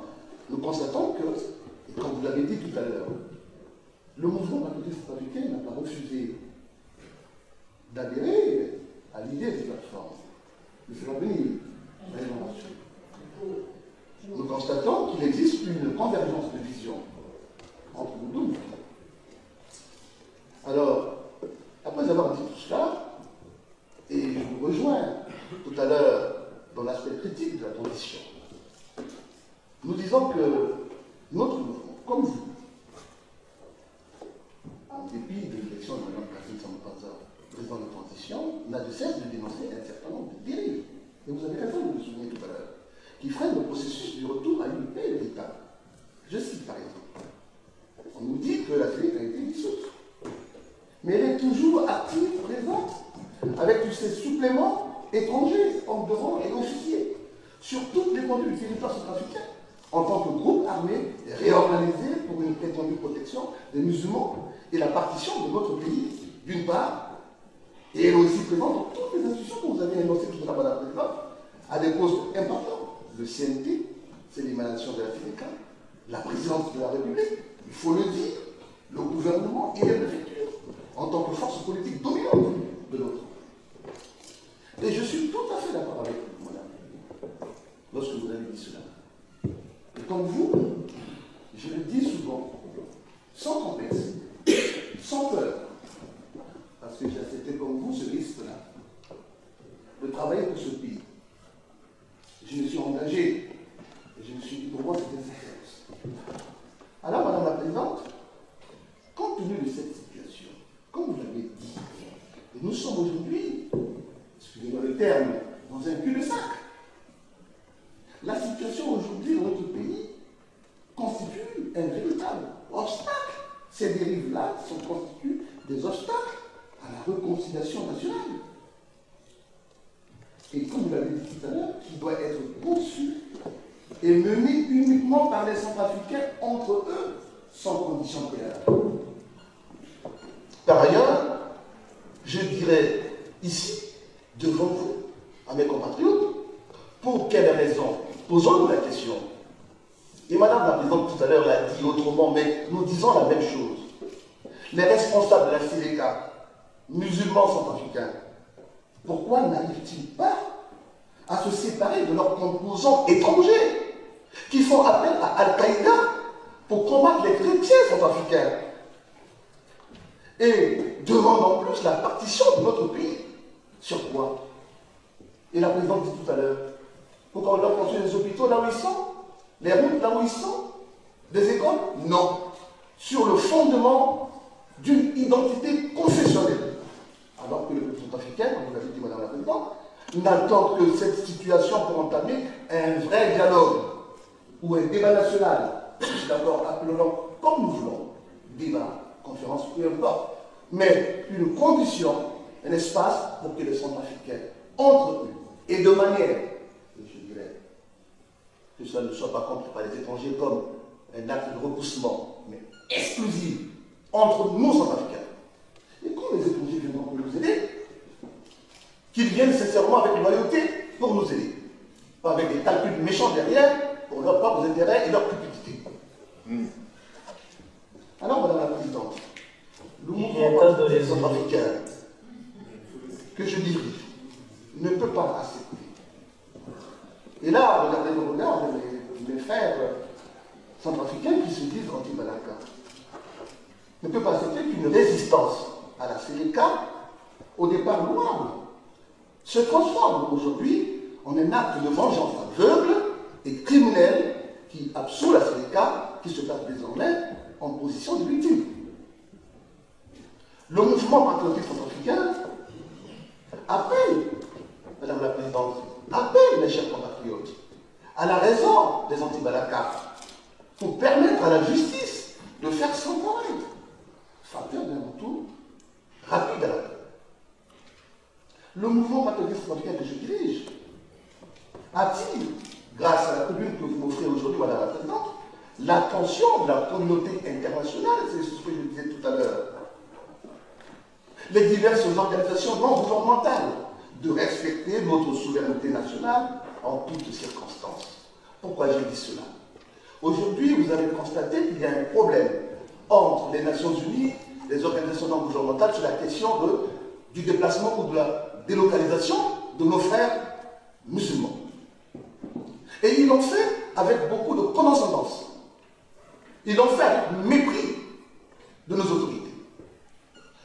nous constatons que, et comme vous l'avez dit tout à l'heure, le mouvement patriotique centrafricain n'a pas refusé d'adhérer à l'idée des plateformes, de faire venir la rénovation. Nous constatons qu'il existe une convergence de vision entre nous deux. Alors, après avoir dit tout cela, et je vous rejoins tout à l'heure dans l'aspect critique de la transition, nous disons que notre mouvement, comme vous, en dépit de l'élection de Mme Catherine Samba-Panza, président de transition, n'a de cesse de dénoncer un certain nombre de dérives. Et vous avez raison de le souligner tout à l'heure, qui freinent le processus du retour à une paix de l'État. Je cite par exemple. On nous dit que la CENIC a été dissoute. Mais elle est toujours active, présente, avec tous ces suppléments étrangers, hommes de rang et officiers, sur toute l'étendue du territoire centrafricain, en tant que groupe armé réorganisé pour une prétendue protection des musulmans et la partition de notre pays, d'une part, et elle est aussi présente dans toutes les institutions que vous avez énoncées tout à l'heure, Madame la Présidente, à des postes importants. Le CNT, c'est l'émanation de la FNK, la présidence de la République, il faut le dire, le gouvernement et les préfectures, en tant que force politique dominante de notre pays. Et je suis tout à fait d'accord avec vous, madame, lorsque vous avez dit cela. Et comme vous, je le dis souvent, sans complexe, sans peur, parce que j'ai accepté comme vous ce risque-là, de travailler pour ce pays. Je me suis engagé, et je me suis dit, pour moi, c'était une sacrifice. Alors, Madame la Présidente, compte tenu de cette situation, comme vous l'avez dit, et nous sommes aujourd'hui, excusez-moi le terme, dans un cul-de-sac. La situation aujourd'hui dans notre pays constitue un véritable obstacle. Ces dérives-là constituent des obstacles à la réconciliation nationale. Et comme vous l'avez dit tout à l'heure, qui doit être poursuivi et mené uniquement par les Centrafricains entre eux, sans condition préalable. Par ailleurs, je dirais ici, devant vous, à mes compatriotes, pour quelles raisons? Posons-nous la question. Et Madame la Présidente tout à l'heure l'a dit autrement, mais nous disons la même chose. Les responsables de la CDK, musulmans centrafricains, pourquoi n'arrivent-ils pas à se séparer de leurs composants étrangers qui font appel à Al-Qaïda pour combattre les chrétiens centrafricains et demandent en plus la partition de notre pays? Sur quoi? Et la Présidente dit tout à l'heure, pour qu'on leur construise les hôpitaux là où ils sont, les routes là où ils sont, des écoles? Non. Sur le fondement d'une identité confessionnelle. Alors que le peuple centrafricain, comme vous l'avez dit Madame la Présidente, n'attend que cette situation pour entamer un vrai dialogue ou un débat national. Je suis d'accord, appelons-le comme nous voulons, débat, conférence, peu importe. Mais une condition, un espace pour que les Centrafricains, entre eux, et de manière, je dirais, que cela ne soit pas compris par les étrangers comme un acte de repoussement, mais exclusif entre nous Centrafricains. Et quand les étrangers viendront pour nous aider, qu'ils viennent sincèrement avec loyauté pour nous aider. Pas avec des calculs méchants derrière pour leurs propres intérêts et leur cupidité. Alors, Madame la Présidente, le mouvement des Centrafricains que je dirige ne peut pas accepter. Et là, regardez le regard de mes frères centrafricains qui se disent anti-Balaka. Ne peut pas accepter qu'une résistance à la CDK, au départ louable, se transforme aujourd'hui en un acte de vengeance aveugle et criminel qui absout la CDK, qui se place désormais en position de victime. Le mouvement patriotique centrafricain appelle, Madame la Présidente, appelle mes chers compatriotes à la raison des anti-Balaka pour permettre à la justice de faire son travail, facteur d'un retour rapide à la paix. Le mouvement patriotique centrafricain que je dirige attire, grâce à la tribune que vous m'offrez aujourd'hui, Madame la Présidente, l'attention de la communauté internationale, c'est ce que je disais tout à l'heure, les diverses organisations non gouvernementales, de respecter notre souveraineté nationale en toutes circonstances. Pourquoi je dis cela? Aujourd'hui, vous avez constaté qu'il y a un problème entre les Nations Unies, les organisations non gouvernementales sur la question du déplacement ou de la délocalisation de nos frères musulmans. Et ils l'ont fait avec beaucoup de condescendance. Ils l'ont fait avec mépris de nos autorités.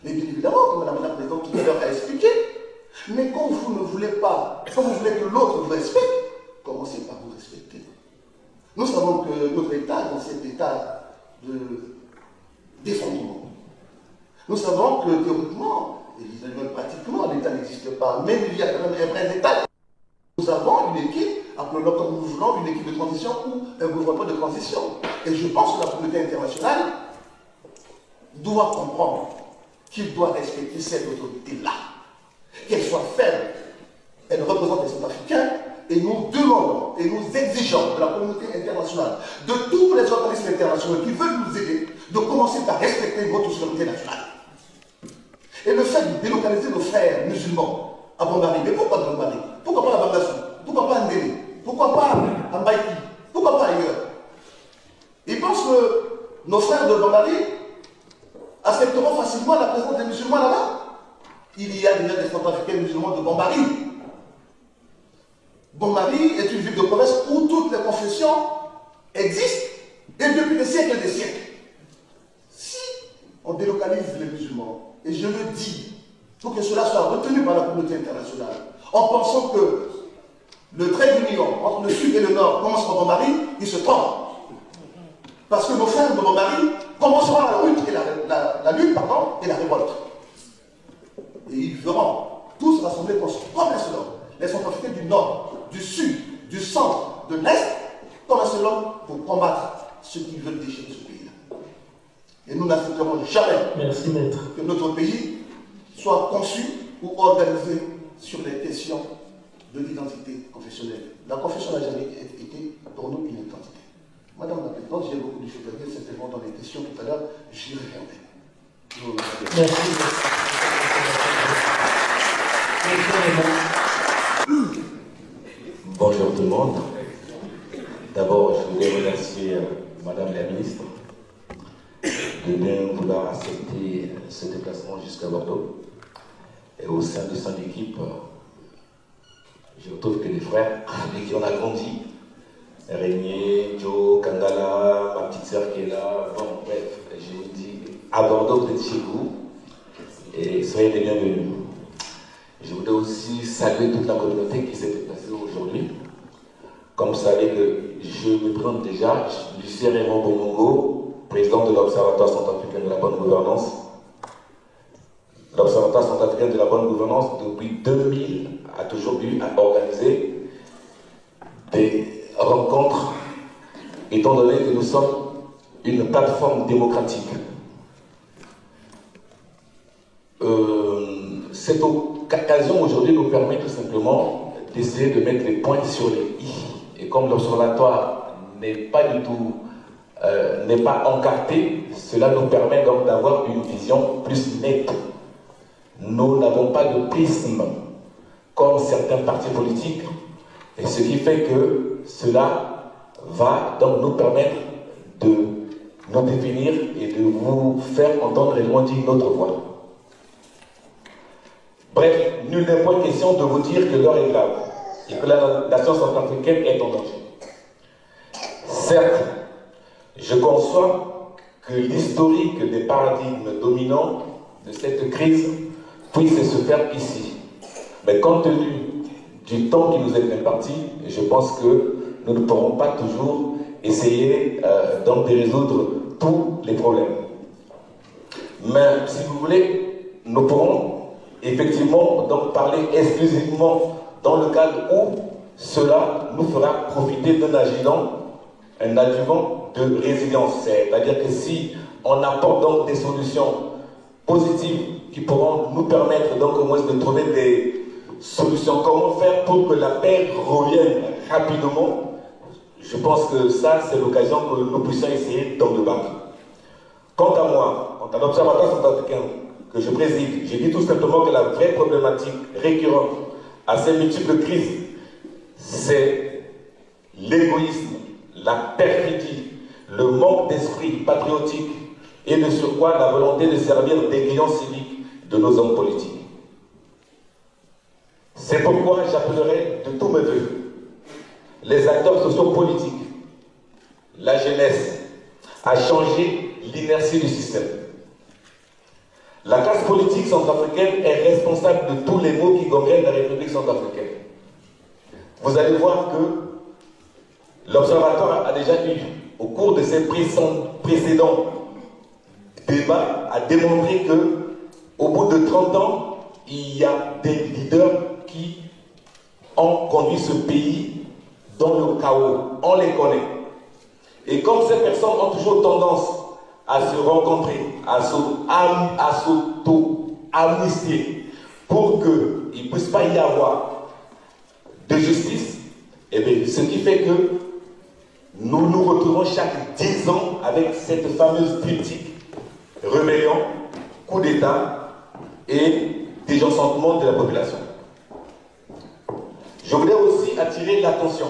Mais bien évidemment, comme Madame la Présidente tout à l'heure a expliqué, mais quand vous ne voulez pas, quand vous voulez que l'autre vous respecte, commencez par vous respecter. Nous savons que notre État est dans cet état de d'effondrement. Nous savons que théoriquement, et pratiquement, l'État n'existe pas, mais il y a quand même un vrai État. Nous avons une équipe, appelons-le comme nous voulons, une équipe de transition ou un gouvernement de transition. Et je pense que la communauté internationale doit comprendre qu'il doit respecter cette autorité-là. Qu'elle soit ferme, elle représente les Centrafricains, et nous demandons et nous exigeons de la communauté internationale, de tous les organismes internationaux qui veulent nous aider, de commencer par respecter notre souveraineté nationale. Et le fait de délocaliser nos frères musulmans à Bambari, mais pourquoi Bambari? Pourquoi pas à Bangassou? Pourquoi pas à Ndélé? Pourquoi pas à Mbaïki? Pourquoi pas ailleurs? Ils pensent que nos frères de Bambari accepteront facilement la présence des musulmans là-bas. Il y a déjà des Centrafricains musulmans de Bambari. Bambari est une ville de province où toutes les confessions existent, et depuis des siècles et des siècles. Si on délocalise les musulmans, et je le dis, pour que cela soit retenu par la communauté internationale, en pensant que le trait d'union entre le sud et le nord commence par Bambari, il se trompe. Parce que nos frères de Bambari commenceront la lutte et la révolte. Et ils verront voulez qu'on se comme un seul homme, les Centrafricains du Nord, du Sud, du Centre, de l'Est, comme un seul homme pour combattre ceux qui veulent déchirer ce pays-là. Et nous n'accepterons jamais que notre pays soit conçu ou organisé sur les questions de l'identité confessionnelle. La confession n'a jamais été pour nous une identité. Madame la Présidente, j'ai beaucoup de choses à dire, certainement dans les questions tout à l'heure, j'y reviendrai. Merci. Bonjour tout le monde. D'abord, je voudrais remercier Madame la Ministre de bien vouloir accepter ce déplacement jusqu'à Bordeaux. Et au sein de son équipe, je retrouve que des frères avec qui on a grandi. Régnier, Joe, Kangala, ma petite sœur qui est là. Bon, bref, je vous dis, à Bordeaux, vous êtes chez vous. Et soyez les bienvenus. Je voudrais aussi saluer toute la communauté qui s'est déplacée aujourd'hui. Comme vous savez que je me présente déjà, Lucien Raymond Bomongo, président de l'Observatoire centrafricain de la bonne gouvernance. L'Observatoire centrafricain de la bonne gouvernance, depuis 2000, a toujours eu à organiser des rencontres, étant donné que nous sommes une plateforme démocratique. Cette occasion aujourd'hui nous permet tout simplement d'essayer de mettre les points sur les i. Et comme l'observatoire n'est pas du tout, n'est pas encarté, cela nous permet donc d'avoir une vision plus nette. Nous n'avons pas de prisme comme certains partis politiques, et ce qui fait que cela va donc nous permettre de nous définir et de vous faire entendre réellement dire notre voix. Bref, nul n'est point question de vous dire que l'heure est grave et que la nation centrafricaine est en danger. Certes, je conçois que l'historique des paradigmes dominants de cette crise puisse se faire ici. Mais compte tenu du temps qui nous est imparti, je pense que nous ne pourrons pas toujours essayer donc de résoudre tous les problèmes. Mais si vous voulez, nous pourrons effectivement donc parler exclusivement dans le cadre où cela nous fera profiter d'un adjuvant de résilience. C'est-à-dire que si on apporte donc des solutions positives qui pourront nous permettre donc au moins de trouver des solutions, comment faire pour que la paix revienne rapidement, je pense que ça c'est l'occasion que nous puissions essayer donc de battre. Quant à moi, quant à l'Observatoire centrafricain que je préside, j'ai dit tout simplement que la vraie problématique récurrente à ces multiples crises, c'est l'égoïsme, la perfidie, le manque d'esprit patriotique et de surcroît la volonté de servir d'aiguillon civique de nos hommes politiques. C'est pourquoi j'appellerai de tous mes voeux les acteurs sociopolitiques, la jeunesse, à changer l'inertie du système. La classe politique centrafricaine est responsable de tous les maux qui gangrènent la République centrafricaine. Vous allez voir que l'Observatoire a déjà eu, au cours de ses précédents débats, a démontré que, au bout de 30 ans, il y a des leaders qui ont conduit ce pays dans le chaos. On les connaît. Et comme ces personnes ont toujours tendance à se rencontrer, à s'auto-amnistier pour qu'il ne puisse pas y avoir de justice, et bien, ce qui fait que nous nous retrouvons chaque 10 ans avec cette fameuse politique rébellion, coup d'État et désenchantement de la population. Je voudrais aussi attirer l'attention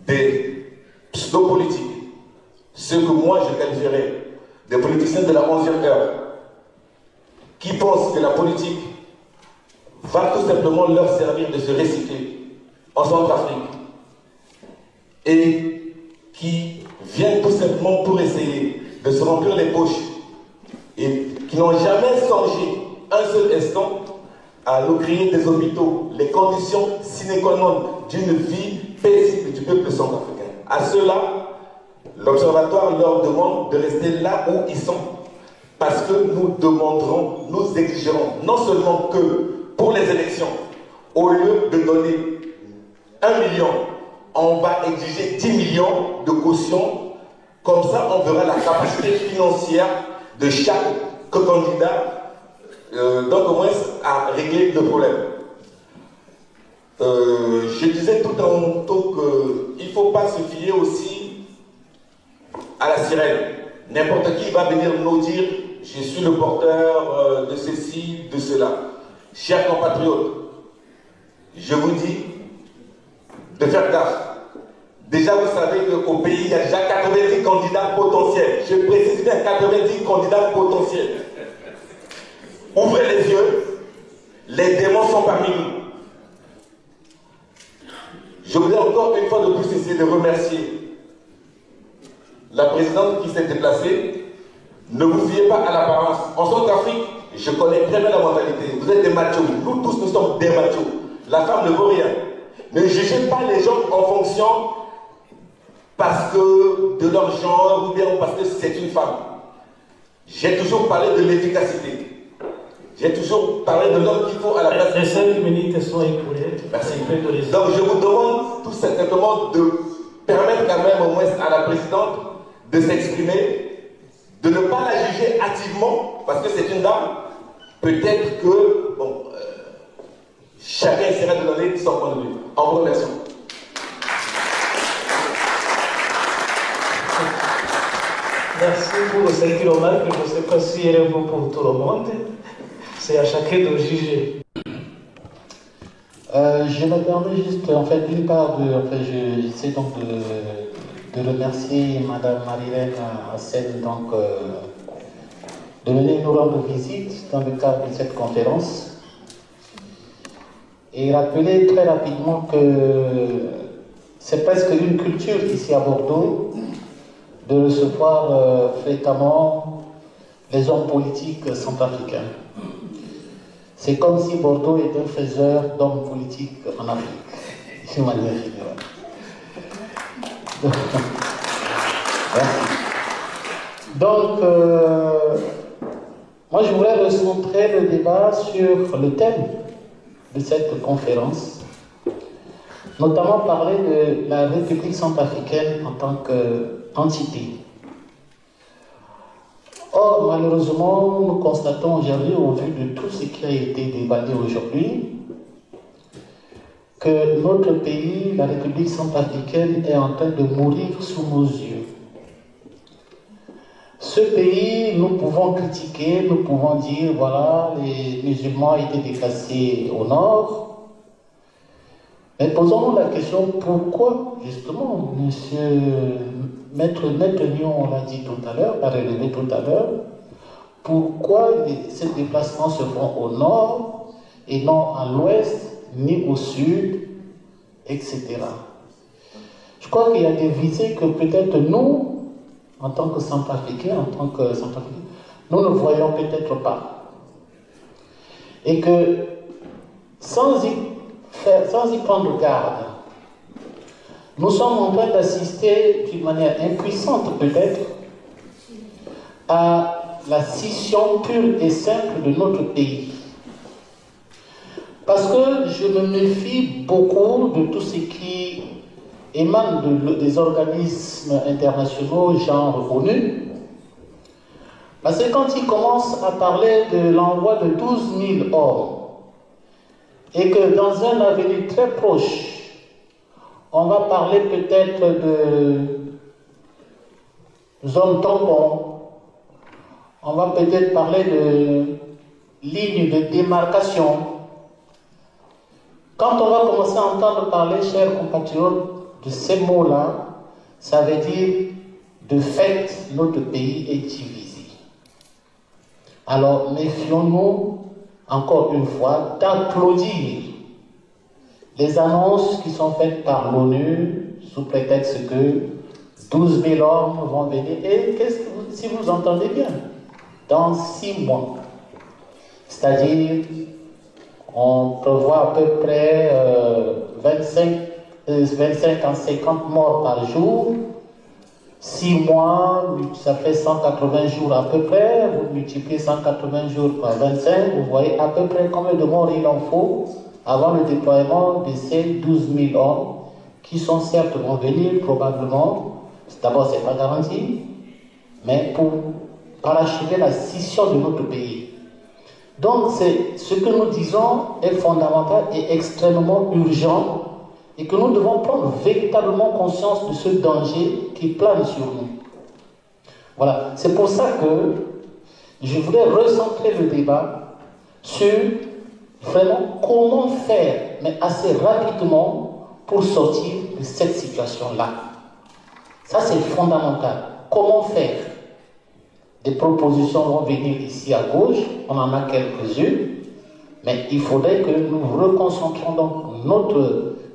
des pseudo-politiques, ceux que moi je qualifierais des politiciens de la 11e heure, qui pensent que la politique va tout simplement leur servir de se recycler en Centrafrique et qui viennent tout simplement pour essayer de se remplir les poches et qui n'ont jamais songé un seul instant à nous créer des hôpitaux, les conditions sine qua non d'une vie paisible du peuple centrafricain. À cela, l'Observatoire leur demande de rester là où ils sont, parce que nous demanderons, nous exigerons non seulement que pour les élections, au lieu de donner 1 million, on va exiger 10 millions de caution. Comme ça, on verra la capacité financière de chaque candidat, donc au moins à régler le problème. Je disais tout tantôt qu'il ne faut pas se fier aussi à la sirène. N'importe qui va venir nous dire « je suis le porteur de ceci, de cela ». Chers compatriotes, je vous dis de faire gaffe. Déjà, vous savez qu'au pays, il y a déjà 90 candidats potentiels. Je précise bien 90 candidats potentiels. Ouvrez les yeux, les démons sont parmi nous. Je voudrais encore une fois de plus essayer de remercier la présidente qui s'est déplacée. Ne vous fiez pas à l'apparence. En Centrafrique, je connais très bien la mentalité. Vous êtes des machos. Nous tous, nous sommes des machos. La femme ne vaut rien. Ne jugez pas les gens en fonction parce que de leur genre ou bien parce que c'est une femme. J'ai toujours parlé de l'efficacité. J'ai toujours parlé de l'homme qu'il faut à la place. Les 5 minutes sont écoulées. Merci. Donc je vous demande tout simplement de permettre quand même au moins à la présidente de s'exprimer, de ne pas la juger hâtivement, parce que c'est une dame. Peut-être que, bon, chacun essaiera de donner son point de vue. En vous remerciant. Merci pour ces kilomètres, je ne sais pas si elle est bon pour tout le monde. C'est à chacun de juger. Je me permets juste, en fait, d'une part, j'essaie donc de remercier Madame Marilène Hassen, donc, de venir nous rendre visite dans le cadre de cette conférence et rappeler très rapidement que c'est presque une culture ici à Bordeaux de recevoir fréquemment les hommes politiques centrafricains. C'est comme si Bordeaux était un faiseur d'hommes politiques en Afrique, de manière générale. Donc, moi je voulais recentrer le débat sur le thème de cette conférence, notamment parler de la République centrafricaine en tant qu'entité. Or, malheureusement, nous constatons aujourd'hui, au vu de tout ce qui a été débattu aujourd'hui, que notre pays, la République centrafricaine, est en train de mourir sous nos yeux. Ce pays, nous pouvons critiquer, nous pouvons dire, voilà, les musulmans étaient déplacés au nord. Mais posons-nous la question, pourquoi, justement, Maître Nyon l'a dit tout à l'heure, l'a relevé tout à l'heure, pourquoi ces déplacements se font au nord et non à l'ouest, ni au sud, etc. Je crois qu'il y a des visées que peut-être nous, en tant que Centrafricains, nous ne voyons peut-être pas. Et que sans y prendre garde, nous sommes en train d'assister d'une manière impuissante peut-être à la scission pure et simple de notre pays. Parce que je me méfie beaucoup de tout ce qui émane des organismes internationaux, genre ONU. Parce que quand ils commencent à parler de l'envoi de 12 000 hommes, et que dans un avenir très proche, on va parler peut-être de zones tampons, on va peut-être parler de lignes de démarcation. Quand on va commencer à entendre parler, chers compatriotes, de ces mots-là, ça veut dire, de fait, notre pays est divisé. Alors, méfions-nous, encore une fois, d'applaudir les annonces qui sont faites par l'ONU sous prétexte que 12 000 hommes vont venir. Et si vous entendez bien, dans 6 mois, c'est-à-dire, on prévoit à peu près 25 à 50 morts par jour, 6 mois, ça fait 180 jours à peu près. Vous multipliez 180 jours par 25, vous voyez à peu près combien de morts il en faut avant le déploiement de ces 12 000 hommes qui sont certes vont venir probablement, d'abord c'est pas garanti, mais pour parachever la scission de notre pays. Donc ce que nous disons est fondamental et extrêmement urgent et que nous devons prendre véritablement conscience de ce danger qui plane sur nous. Voilà, c'est pour ça que je voudrais recentrer le débat sur vraiment comment faire, mais assez rapidement, pour sortir de cette situation-là. Ça, c'est fondamental. Comment faire? Des propositions vont venir ici à gauche, on en a quelques-unes, mais il faudrait que nous reconcentrions donc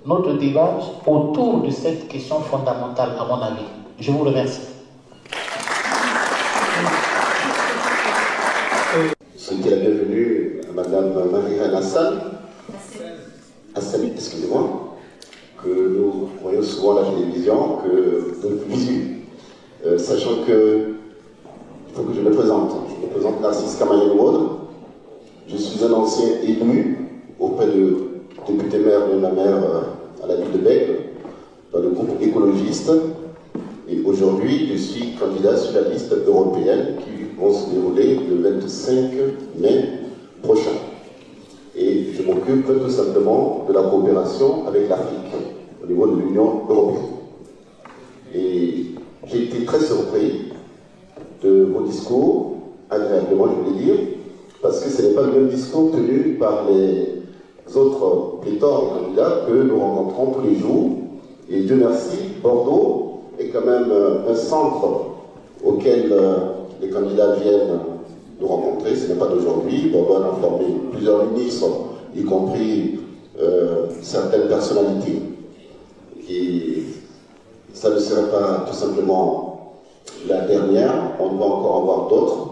notre débat autour de cette question fondamentale, à mon avis. Je vous remercie. Souhaitez la bienvenue à Madame Marie-Reine Hassani, excusez-moi, que nous voyons souvent à la télévision, que nous visu, sachant que il faut que je me présente. Je me présente Narcisse Kamayen Wode. Je suis un ancien élu auprès de député maire de ma mère à la ville de Bègle, dans le groupe écologiste. Et aujourd'hui, je suis candidat sur la liste européenne qui vont se dérouler le 25 mai prochain. Et je m'occupe tout simplement de la coopération avec l'Afrique au niveau de l'Union européenne. Et j'ai été très surpris de vos discours, agréablement je voulais dire, parce que ce n'est pas le même discours tenu par les autres pléthores de candidats que nous rencontrons tous les jours. Et Dieu merci, Bordeaux est quand même un centre auquel les candidats viennent nous rencontrer. Ce n'est pas d'aujourd'hui. Bordeaux a formé plusieurs ministres, y compris certaines personnalités. Et ça ne serait pas tout simplement la dernière, on va encore avoir d'autres.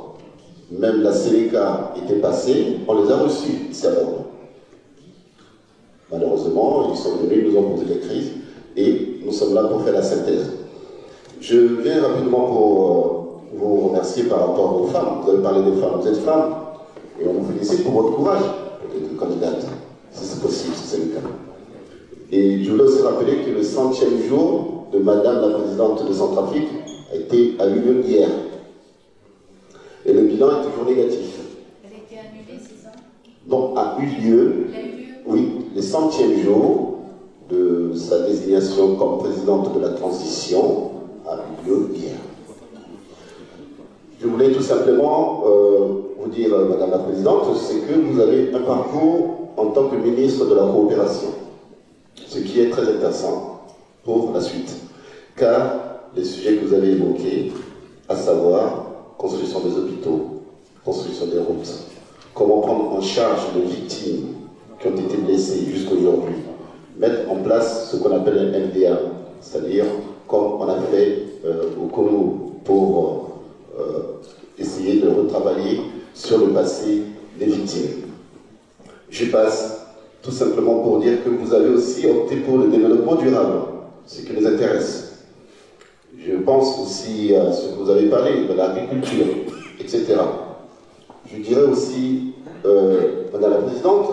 Même la Séléka était passée, on les a reçus ici à Bordeaux. Malheureusement, ils sont venus, ils nous ont posé des crises et nous sommes là pour faire la synthèse. Je viens rapidement pour vous remercier par rapport aux femmes. Vous avez parlé des femmes, vous êtes femme et on vous félicite pour votre courage d'être candidate, si c'est possible, si c'est le cas. Et je voulais aussi rappeler que le 100e jour de Madame la Présidente de Centrafrique a eu lieu hier. Et le bilan est toujours négatif. Elle a été annulée, c'est ça? Donc a eu lieu, oui, le 100e jour de sa désignation comme présidente de la transition a eu lieu hier. Je voulais tout simplement vous dire, Madame la Présidente, c'est que vous avez un parcours en tant que ministre de la coopération, ce qui est très intéressant pour la suite. Car les sujets que vous avez évoqués, à savoir construction des hôpitaux, construction des routes, comment prendre en charge les victimes qui ont été blessées jusqu'à aujourd'hui, mettre en place ce qu'on appelle un MDA, c'est-à-dire comme on a fait au Congo pour essayer de retravailler sur le passé des victimes. Je passe tout simplement pour dire que vous avez aussi opté pour le développement durable, ce qui nous intéresse. Je pense aussi à ce que vous avez parlé, de l'agriculture, etc. Je dirais aussi, Madame la Présidente,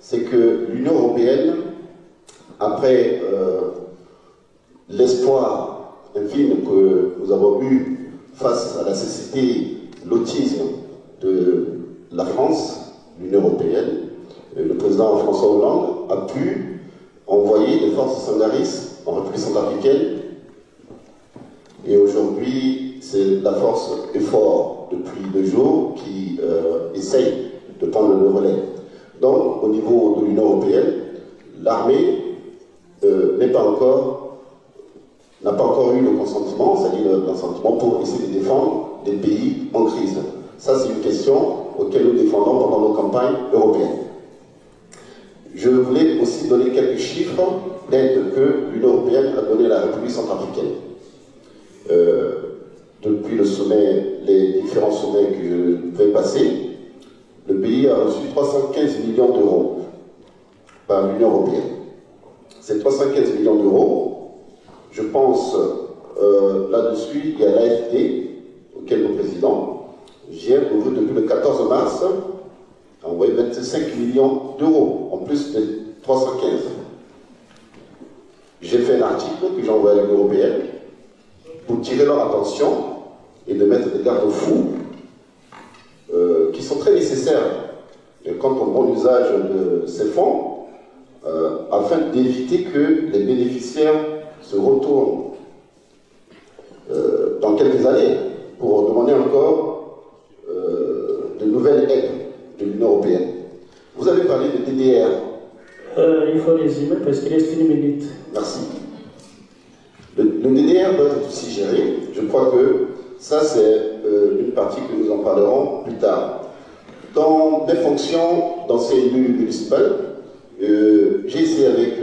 c'est que l'Union européenne, après l'espoir infime que nous avons eu face à la cécité, l'autisme de la France, l'Union européenne, le président François Hollande a pu envoyer des forces sangaristes en République centrafricaine. Et aujourd'hui, c'est la force effort depuis 2 jours qui essaye de prendre le relais. Donc, au niveau de l'Union européenne, l'armée n'a pas encore eu le consentement, c'est-à-dire le consentement pour essayer de défendre des pays en crise. Ça, c'est une question auquel nous défendons pendant nos campagnes européennes. Je voulais aussi donner quelques chiffres d'aide que l'Union européenne a donné à la République centrafricaine. Depuis le sommet, les différents sommets que je vais passer, le pays a reçu 315 millions d'euros par l'Union européenne. Ces 315 millions d'euros, je pense Là-dessus, il y a l'AFD, auquel nous présidons. J'ai depuis le 14 mars envoyé 25 millions d'euros, en plus de 315. J'ai fait un article que j'ai envoyé à l'Union européenne pour tirer leur attention et de mettre des garde-fous qui sont très nécessaires quant au bon usage de ces fonds, afin d'éviter que les bénéficiaires se retournent dans quelques années pour demander encore de nouvelles aides de l'Union européenne. Vous avez parlé de DDR. Il faut résumer parce qu'il reste une minute. Merci. Le DDR doit être aussi géré. Je crois que ça, c'est une partie que nous en parlerons plus tard. Dans mes fonctions d'ancien élu municipal, j'ai essayé avec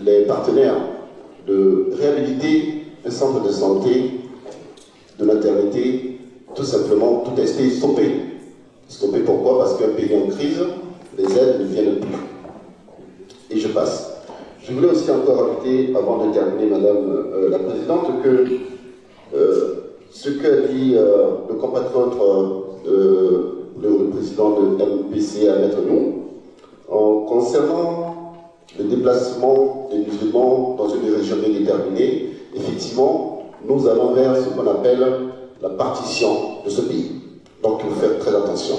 les partenaires de réhabiliter un centre de santé, de maternité. Tout simplement, tout a été stoppé. Stoppé pourquoi? Parce qu'un pays en crise, les aides ne viennent plus. Et je passe. Je voulais aussi encore ajouter, avant de terminer, Madame la Présidente, que ce qu'a dit le compatriote, le président de MPC à Maître Nou, concernant le déplacement des musulmans dans une région bien déterminée, effectivement, nous allons vers ce qu'on appelle la partition de ce pays. Donc, il faut faire très attention.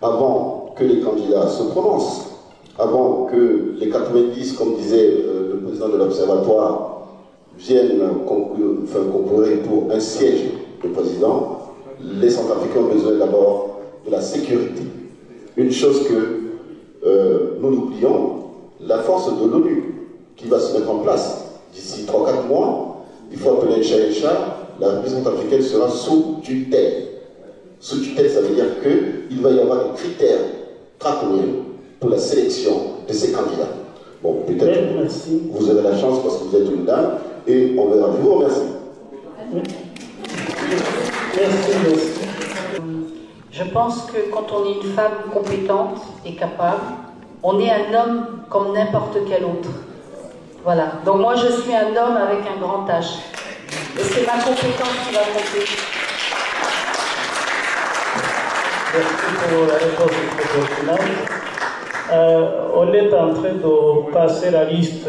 Avant que les candidats se prononcent, avant que les 90, comme disait le président de l'Observatoire, viennent concourir pour un siège de président, les Centrafricains ont besoin d'abord de la sécurité. Une chose que nous oublions, la force de l'ONU qui va se mettre en place d'ici 3-4 mois, il faut appeler un chat et un chat, la République centrafricaine sera sous tutelle. Sous tutelle, ça veut dire qu'il va y avoir des critères draconiens pour la sélection de ces candidats. Bon, peut-être que vous avez la chance parce que vous êtes une dame et on verra. Je vous remercie. Merci. Je pense que quand on est une femme compétente et capable, on est un homme comme n'importe quel autre. Voilà. Donc moi, je suis un homme avec un grand H. Et c'est ma compétence qui va compter. Merci pour la réponse du final. On est en train de passer la liste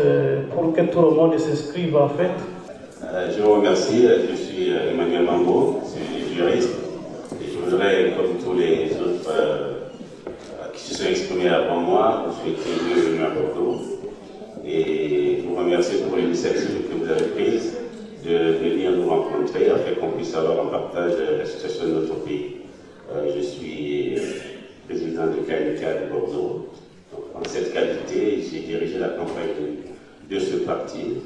pour que tout le monde s'inscrive en fait. Je vous remercie. Je suis Emmanuel Mambo, je suis juriste. Et je voudrais, comme tous les autres qui se sont exprimés avant moi, vous souhaiter bienvenue à Bordeaux. Et je vous remercie pour l'initiative que vous avez prise de venir nous rencontrer afin qu'on puisse avoir un partage de la situation de notre pays. Je suis président de KNK de Bordeaux. Donc, en cette qualité, j'ai dirigé la campagne de ce parti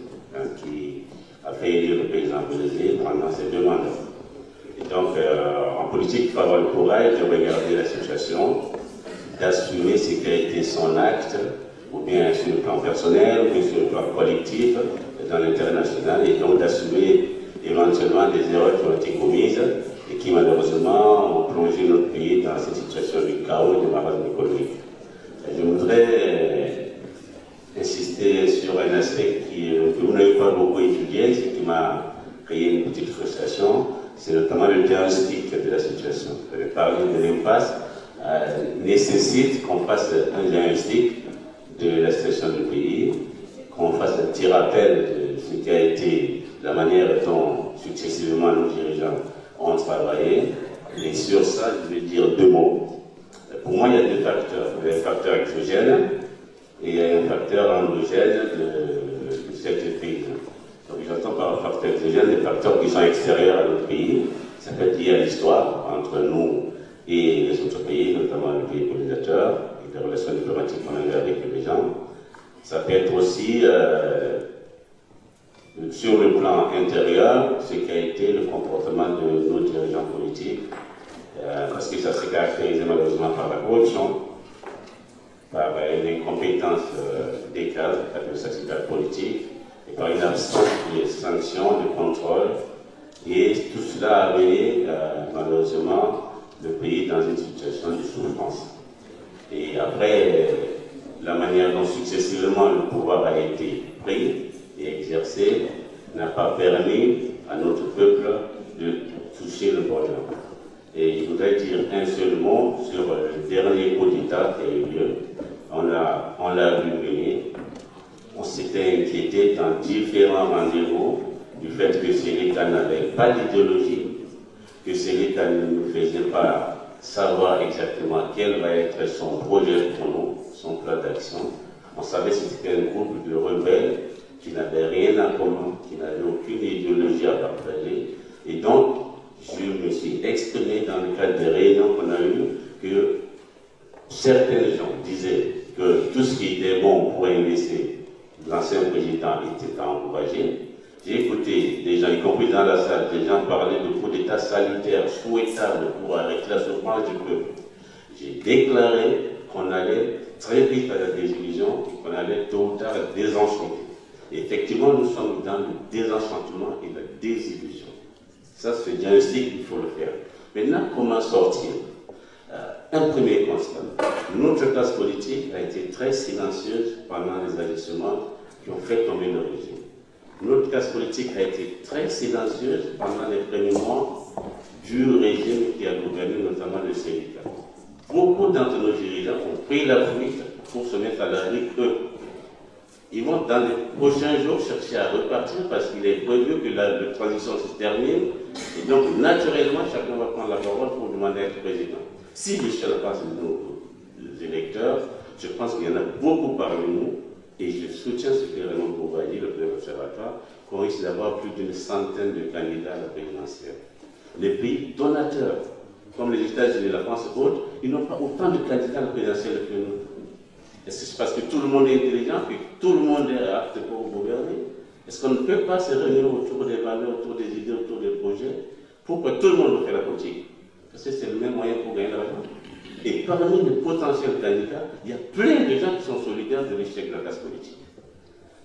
qui a fait élire le président Blaise pendant ces 2 mandats. Et donc, en politique, il faut avoir le courage de regarder la situation, d'assumer ce qui a été son acte, ou bien sur le plan personnel, ou bien sur le plan collectif, dans l'intérêt national, et donc d'assumer éventuellement des erreurs qui ont été commises et qui malheureusement ont plongé notre pays dans cette situation de chaos et de marasme économique. Je voudrais insister sur un aspect que vous n'avez pas beaucoup étudié, ce qui m'a créé une petite frustration, c'est notamment le diagnostic de la situation. Vous avez parlé de l'impasse, nécessite qu'on fasse un diagnostic de la situation du pays, qu'on fasse un petit rappel de ce qui a été la manière dont successivement nos dirigeants ont travaillé. Et sur ça, je vais dire 2 mots. Pour moi, il y a 2 facteurs. Il y a un facteur exogène et il y a un facteur endogène de cette crise. Donc j'entends par facteur exogène des facteurs qui sont extérieurs à notre pays. Ça peut être lié à l'histoire entre nous et les autres pays, notamment le pays colonisateur, et les relations diplomatiques qu'on a avec les gens. Ça peut être aussi sur le plan intérieur, ce qui a été le comportement de nos dirigeants politiques, parce que ça s'est caractérisé malheureusement par la corruption, par une incompétence des cadres, de secrétaire politique, et par une absence de sanctions, de contrôle, et tout cela a amené malheureusement le pays dans une situation de souffrance. Et après, la manière dont successivement le pouvoir a été pris et exercé n'a pas permis à notre peuple de toucher le bonheur. Et je voudrais dire un seul mot sur le dernier coup d'État qui a eu lieu. On l'a vu venir. On s'était inquiété dans différents rendez-vous du fait que Sénégal n'avait pas d'idéologie, que Sénégal ne nous faisait pas savoir exactement quel va être son projet pour nous, son plan d'action. On savait que c'était un groupe de rebelles qui n'avaient rien en commun, qui n'avaient aucune idéologie à partager. Et donc, je me suis exprimé dans le cadre des réunions qu'on a eues que certains gens disaient que tout ce qui était bon pour investir, l'ancien président était encouragé. J'ai écouté des gens, y compris dans la salle, des gens parler de coup d'État sanitaire souhaitable pour arrêter la souffrance du peuple. J'ai déclaré qu'on allait très vite à la désillusion et qu'on allait tôt ou tard désenchanter. Et effectivement, nous sommes dans le désenchantement et la désillusion. Ça, c'est bien un cycle, il faut le faire. Maintenant, comment sortir? Un premier constat. Notre classe politique a été très silencieuse pendant les agissements qui ont fait tomber le régime. Notre classe politique a été très silencieuse pendant les premiers mois du régime qui a gouverné notamment le Sénégal. Beaucoup d'entre nos dirigeants ont pris la fuite pour se mettre à l'abri eux. Ils vont dans les prochains jours chercher à repartir parce qu'il est prévu que la transition se termine. Et donc, naturellement, chacun va prendre la parole pour demander à être président. Si Michel passe de nos électeurs, je pense qu'il y en a beaucoup parmi nous, et je soutiens ce que Raymond Bouvailly, le président observatoire, qu'on risque d'avoir plus d'une centaine de candidats à la présidentielle. Les pays donateurs, comme les États-Unis, la France et autres, ils n'ont pas autant de candidats à la présidentielle que nous. Est-ce que c'est parce que tout le monde est intelligent, que tout le monde est apte pour gouverner? Est-ce qu'on ne peut pas se réunir autour des valeurs, autour des idées, autour des projets, pour que tout le monde fasse la politique? Parce que c'est le même moyen pour gagner l'argent. Et parmi les potentiels candidats, il y a plein de gens qui sont solidaires de l'échec de la classe politique.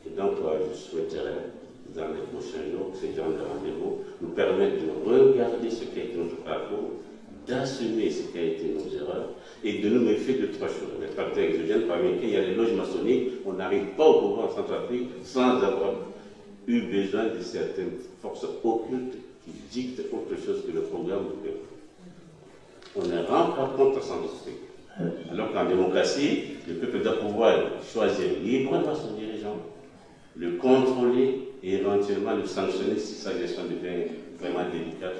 Et donc, je souhaiterais, dans les prochains jours, que ces gens de rendez-vous nous permettent de regarder ce qui a été notre parcours, d'assumer ce qui a été nos erreurs, et de nous méfier de trois choses. Les facteurs exogènes, parmi lesquels il y a les loges maçonniques, on n'arrive pas au pouvoir en Centrafrique sans avoir eu besoin de certaines forces occultes qui dictent autre chose que le programme du peuple. On ne rend pas compte à Centrafrique. Alors qu'en démocratie, le peuple doit pouvoir choisir librement son dirigeant, le contrôler et éventuellement le sanctionner si sa gestion devient vraiment délicate.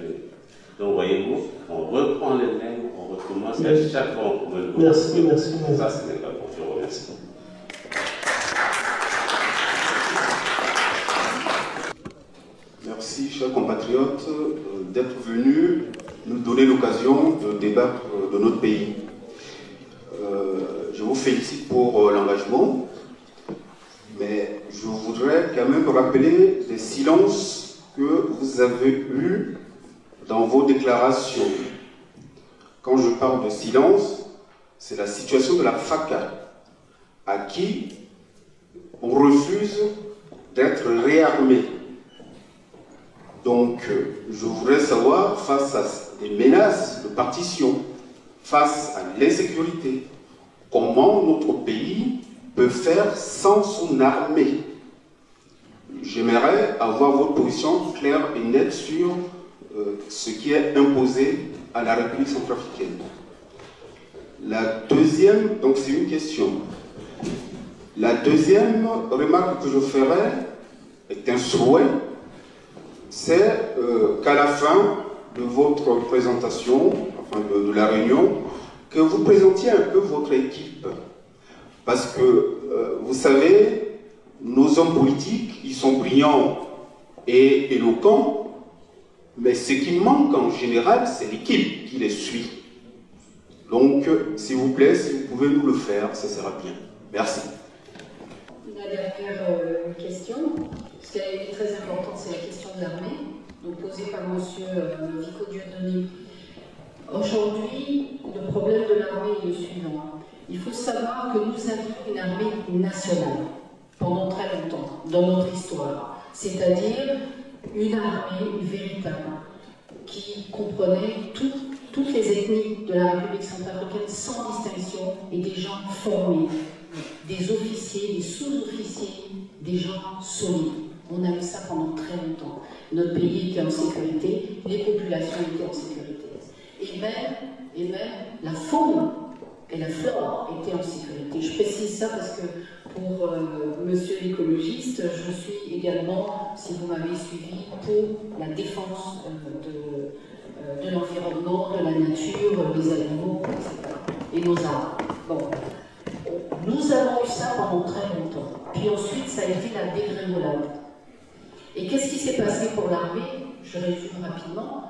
Donc, voyez-vous, on reprend les mêmes, on recommence à chaque fois on peut le Merci. Ça, ce n'est pas bon. Je vous remercie. Merci, chers compatriotes, d'être venus nous donner l'occasion de débattre de notre pays. Je vous félicite pour l'engagement, mais je voudrais quand même rappeler les silences que vous avez eus dans vos déclarations. Quand je parle de silence, c'est la situation de la FACA, à qui on refuse d'être réarmé. Donc, je voudrais savoir, face à des menaces de partition, face à l'insécurité, comment notre pays peut faire sans son armée. J'aimerais avoir votre position claire et nette sur ce qui est imposé à la République centrafricaine. La deuxième, donc c'est une question. La deuxième remarque que je ferai est un souhait, c'est qu'à la fin de votre présentation, enfin de la réunion, que vous présentiez un peu votre équipe. Parce que, vous savez, nos hommes politiques, ils sont brillants et éloquents, mais ce qui manque en général, c'est l'équipe qui les suit. Donc, s'il vous plaît, si vous pouvez nous le faire, ça sera bien. Merci. La dernière question, ce qui est très important, c'est la question de l'armée, donc posée par M. Vico Dieudonné. Aujourd'hui, le problème de l'armée est le suivant. Il faut savoir que nous avions une armée nationale pendant très longtemps dans notre histoire, c'est-à-dire une armée véritable qui comprenait toutes les ethnies de la République centrafricaine sans distinction et des gens formés, des officiers, des sous-officiers, des gens solides. On a eu ça pendant très longtemps. Notre pays était en sécurité, les populations étaient en sécurité. Et même la faune et la flore étaient en sécurité. Je précise ça parce que pour monsieur l'écologiste, je suis également, si vous m'avez suivi, pour la défense de l'environnement, de la nature, des animaux, etc. Et nos arbres. Bon. Nous avons eu ça pendant très longtemps. Puis ensuite, ça a été la dégringolade. Et qu'est-ce qui s'est passé pour l'armée? Je résume rapidement.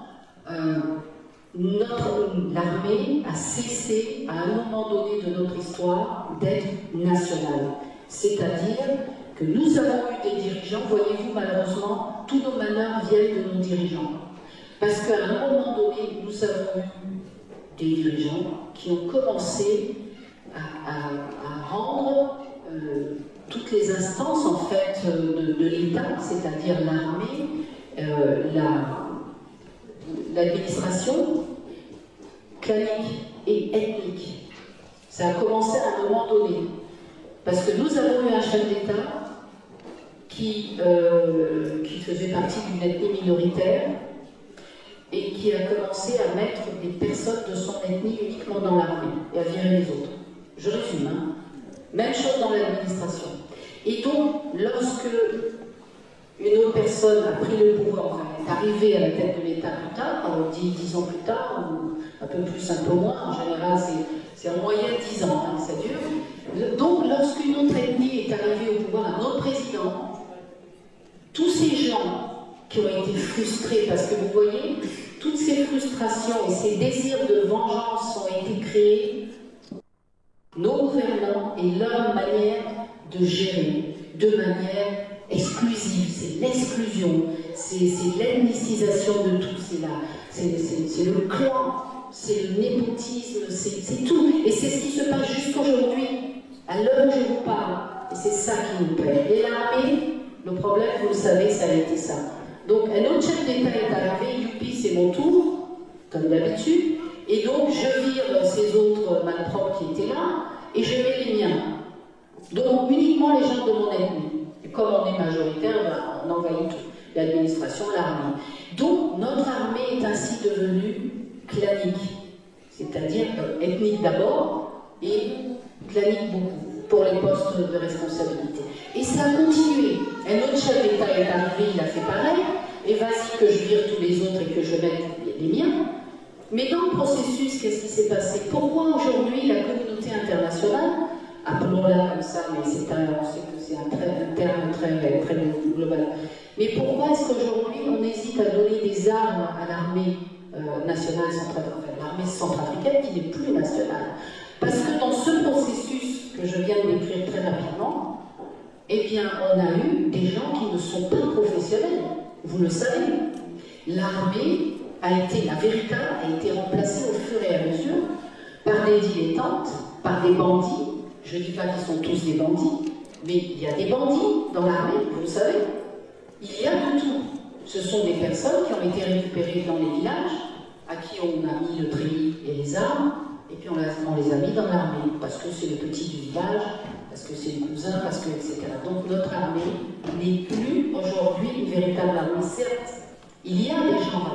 L'armée a cessé, à un moment donné de notre histoire, d'être nationale. C'est-à-dire que nous avons eu des dirigeants, voyez-vous, malheureusement, tous nos malheurs viennent de nos dirigeants. Parce qu'à un moment donné, nous avons eu des dirigeants qui ont commencé à rendre toutes les instances, en fait, de l'État, c'est-à-dire l'armée, l'administration, clanique et ethnique. Ça a commencé à un moment donné. Parce que nous avons eu un chef d'État qui faisait partie d'une ethnie minoritaire et qui a commencé à mettre des personnes de son ethnie uniquement dans l'armée et à virer les autres. Je résume, hein. Même chose dans l'administration. Et donc, lorsque une autre personne a pris le pouvoir, enfin, est arrivée à la tête de l'État plus tard, 10 ans plus tard, ou un peu plus, un peu moins, en général c'est en moyenne 10 ans hein, que ça dure. Donc, lorsqu'une autre ethnie est arrivée au pouvoir, un autre président, tous ces gens qui ont été frustrés, parce que vous voyez, toutes ces frustrations et ces désirs de vengeance ont été créés, nos gouvernants et leur manière de gérer de manière exclusive, c'est l'exclusion, c'est l'ethnicisation de tout, c'est le clan, c'est le népotisme, c'est tout. Et c'est ce qui se passe jusqu'aujourd'hui, à l'heure où je vous parle. Et c'est ça qui nous plaît. Et l'armée, le problème, vous le savez, ça a été ça. Donc un autre chef d'État est arrivé, youpi, c'est mon tour, comme d'habitude, et donc je vire ces autres malpropres qui étaient là, et je mets les miens. Donc uniquement les gens de mon ethnie. Et comme on est majoritaire, ben, on envahit tout. L'administration, l'armée. Donc notre armée est ainsi devenue clanique, c'est-à-dire ethnique d'abord, et clanique beaucoup, pour les postes de responsabilité. Et ça a continué. Un autre chef d'État est arrivé, il a fait pareil, et vas-y que je vire tous les autres et que je mette les miens. Mais dans le processus, qu'est-ce qui s'est passé? Pourquoi aujourd'hui la communauté internationale, appelons-la comme ça, mais c'est un terme très global, mais pourquoi est-ce qu'aujourd'hui on hésite à donner des armes à l'armée nationale centrafricaine, l'armée centrafricaine qui n'est plus nationale? Parce que dans ce processus que je viens de décrire très rapidement, eh bien, on a eu des gens qui ne sont pas professionnels. Vous le savez. L'armée la véritable a été remplacée au fur et à mesure par des dilettantes, par des bandits. Je ne dis pas qu'ils sont tous des bandits, mais il y a des bandits dans l'armée, vous le savez. Il y a de tout. Ce sont des personnes qui ont été récupérées dans les villages, à qui on a mis le treillis et les armes, et puis on les a mis dans l'armée, parce que c'est le petit du village, parce que c'est le cousin, parce que, etc. Donc notre armée n'est plus aujourd'hui une véritable armée. Certes, il y a des gens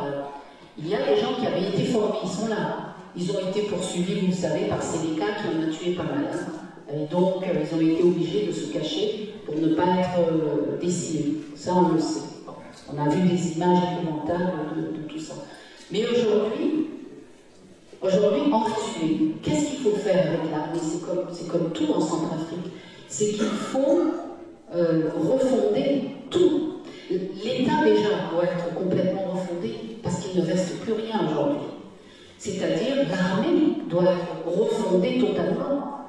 il y a des gens qui avaient été formés, ils sont là. Ils ont été poursuivis, vous le savez, par Sénéca qui en a tué pas mal. Et donc, ils ont été obligés de se cacher pour ne pas être décimés. Ça, on le sait. Bon, on a vu des images élémentaires de tout ça. Mais aujourd'hui, en résumé, qu'est-ce qu'il faut faire avec l'armée? C'est comme tout en Centrafrique. C'est qu'il faut refonder tout. L'État, déjà, doit être complètement refondé parce qu'il ne reste plus rien aujourd'hui. C'est-à-dire, l'armée doit être refondée totalement.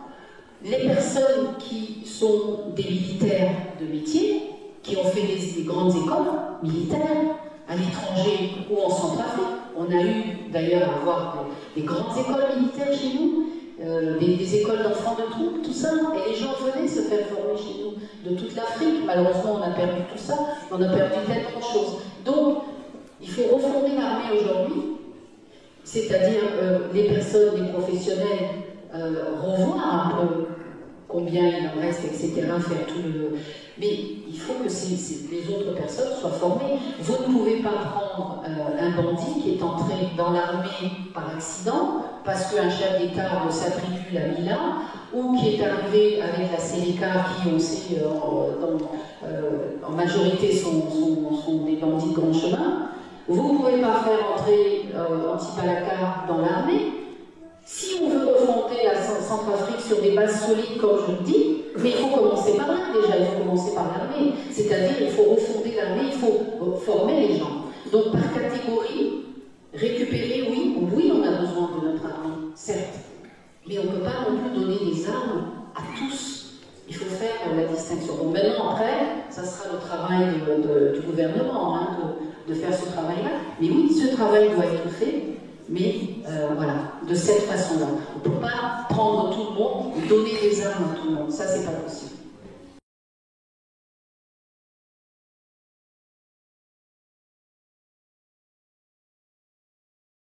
Les personnes qui sont des militaires de métier, qui ont fait des grandes écoles militaires, à l'étranger ou en Centrafrique, on a eu d'ailleurs à avoir des grandes écoles militaires chez nous, des écoles d'enfants de troupes, tout ça, et les gens venaient se faire former chez nous de toute l'Afrique. Malheureusement, on a perdu tout ça, on a perdu tellement de choses. Donc, il faut refonder l'armée aujourd'hui, c'est-à-dire les personnes, les professionnels, revoir un peu combien il en reste, etc., faire tout le... Mais il faut que les autres personnes soient formées. Vous ne pouvez pas prendre un bandit qui est entré dans l'armée par accident, parce qu'un chef d'État de sa tribu l'a mis là, ou qui est arrivé avec la Séléka, qui, on sait, en majorité sont des bandits de grand chemin. Vous ne pouvez pas faire entrer Antipalaka dans l'armée. Si on veut refonder la Centrafrique sur des bases solides, comme je le dis, mais il faut commencer par là déjà, il faut commencer par l'armée. C'est-à-dire il faut refonder l'armée, il faut former les gens. Donc par catégorie, récupérer, oui, on a besoin de notre armée, certes. Mais on ne peut pas non plus donner des armes à tous. Il faut faire la distinction. Donc maintenant, après, ça sera le travail du gouvernement, hein, de faire ce travail-là. Mais oui, ce travail doit être fait. Mais voilà, de cette façon-là. On ne peut pas prendre tout le monde et donner des armes à tout le monde. Ça, c'est pas possible.